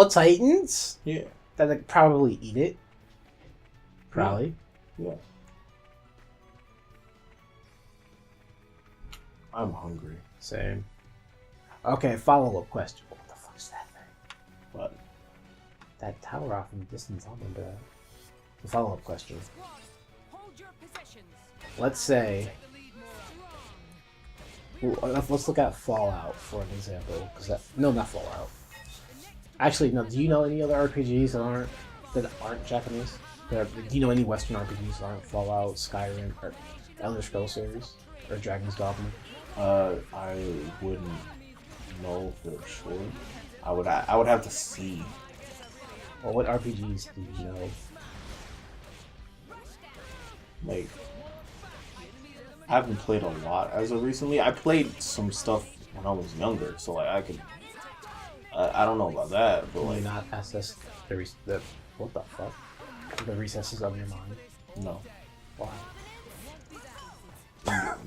Speaker 2: Titans?
Speaker 1: Yeah.
Speaker 2: That like, probably eat it? Probably.
Speaker 1: Yeah. I'm hungry.
Speaker 2: Same. Okay, follow-up question. What the fuck is that thing?
Speaker 1: What?
Speaker 2: That tower off in the distance, I remember that. The follow-up question.
Speaker 4: Squad, hold your positions.
Speaker 2: Let's say...
Speaker 4: Take the lead, Morag.
Speaker 2: Let's look at Fallout for an example. No, not Fallout. Actually, no. Do you know any other RPGs that aren't Japanese? Do you know any Western RPGs that aren't Fallout, Skyrim, or Elder Scrolls series, or Dragon's Dogma?
Speaker 1: I wouldn't know for sure. I would have to see.
Speaker 2: Well, what RPGs do you know?
Speaker 1: Like, I haven't played a lot as of recently. I played some stuff when I was younger, so like I could I don't know about that, but
Speaker 2: Can you
Speaker 1: like,
Speaker 2: not access the what the fuck? The recesses of your mind?
Speaker 1: no,
Speaker 2: Why?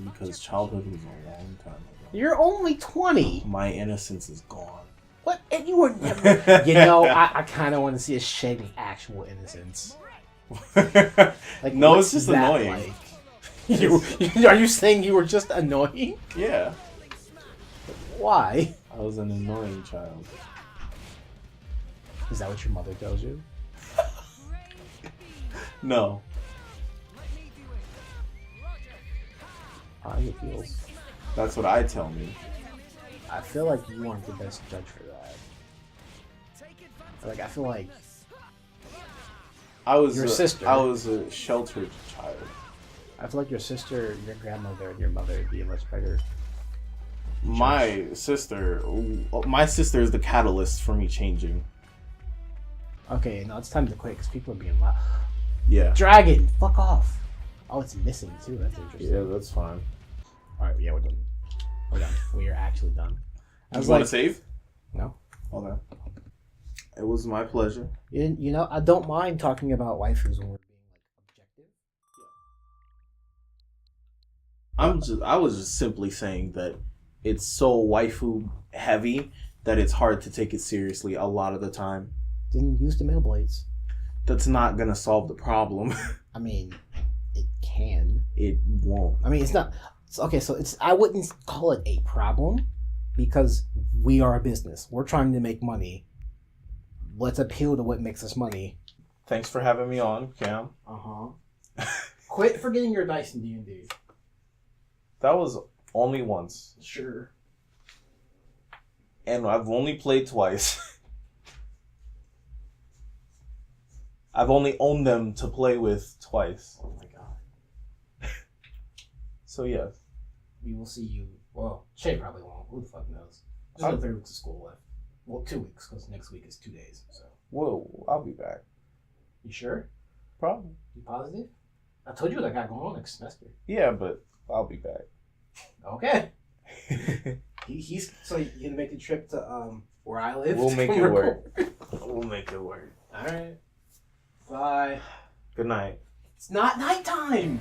Speaker 1: because childhood was a long time ago.
Speaker 2: You're only 20.
Speaker 1: My innocence is gone.
Speaker 2: What? And you were never. You know, I kind of want to see a shade of actual innocence. Like,
Speaker 1: No,
Speaker 2: what's
Speaker 1: it's just
Speaker 2: that
Speaker 1: annoying.
Speaker 2: Like? Are you saying you were just annoying?
Speaker 1: Yeah,
Speaker 2: Why?
Speaker 1: I was an annoying child.
Speaker 2: Is that what your mother tells you?
Speaker 1: No,
Speaker 2: How it feels.
Speaker 1: that's what I tell me.
Speaker 2: I feel like you aren't the best judge for that. Like, I feel like
Speaker 1: I was
Speaker 2: Your sister.
Speaker 1: I was a sheltered child.
Speaker 2: your sister, your grandmother, and your mother would be a much better.
Speaker 1: My sister is the catalyst for me changing.
Speaker 2: Okay, now it's time to quit because people are being loud.
Speaker 1: Yeah.
Speaker 2: Dragon, fuck off. Oh, it's missing too. That's interesting.
Speaker 1: Yeah, that's fine.
Speaker 2: All right, yeah, we're done. We're done. We are actually done. I
Speaker 1: You
Speaker 2: was
Speaker 1: want
Speaker 2: like,
Speaker 1: to save?
Speaker 2: no.
Speaker 1: Okay. It was my pleasure.
Speaker 2: You know, I don't mind talking about waifus when we're being like objective.
Speaker 1: I was just simply saying that it's so waifu heavy that it's hard to take it seriously a lot of the time.
Speaker 2: Didn't use the middle blades.
Speaker 1: That's not gonna solve the problem.
Speaker 2: I mean, it can.
Speaker 1: It won't.
Speaker 2: I mean, it's not. Okay, so it's. I wouldn't call it a problem because we are a business. We're trying to make money. Let's appeal to what makes us money.
Speaker 1: Thanks for having me on, Cam.
Speaker 2: Quit forgetting your dice in D&D.
Speaker 1: That was only once.
Speaker 2: Sure.
Speaker 1: And I've only played twice. I've only owned them to play with twice.
Speaker 2: Oh my god.
Speaker 1: So yes.
Speaker 2: We will see you. Well, Shay probably won't. Who the fuck knows? There's only 3 weeks of school left. Well, 2 weeks, because next week is 2 days. So.
Speaker 1: Whoa, I'll be back.
Speaker 2: You sure?
Speaker 1: Probably.
Speaker 2: You positive? I told you what I got going on next semester.
Speaker 1: Yeah, but I'll be back.
Speaker 2: Okay. He's so you can make the trip to where I live.
Speaker 1: We'll make it work. We'll make it work.
Speaker 2: All right. Bye.
Speaker 1: Good night.
Speaker 2: It's not nighttime.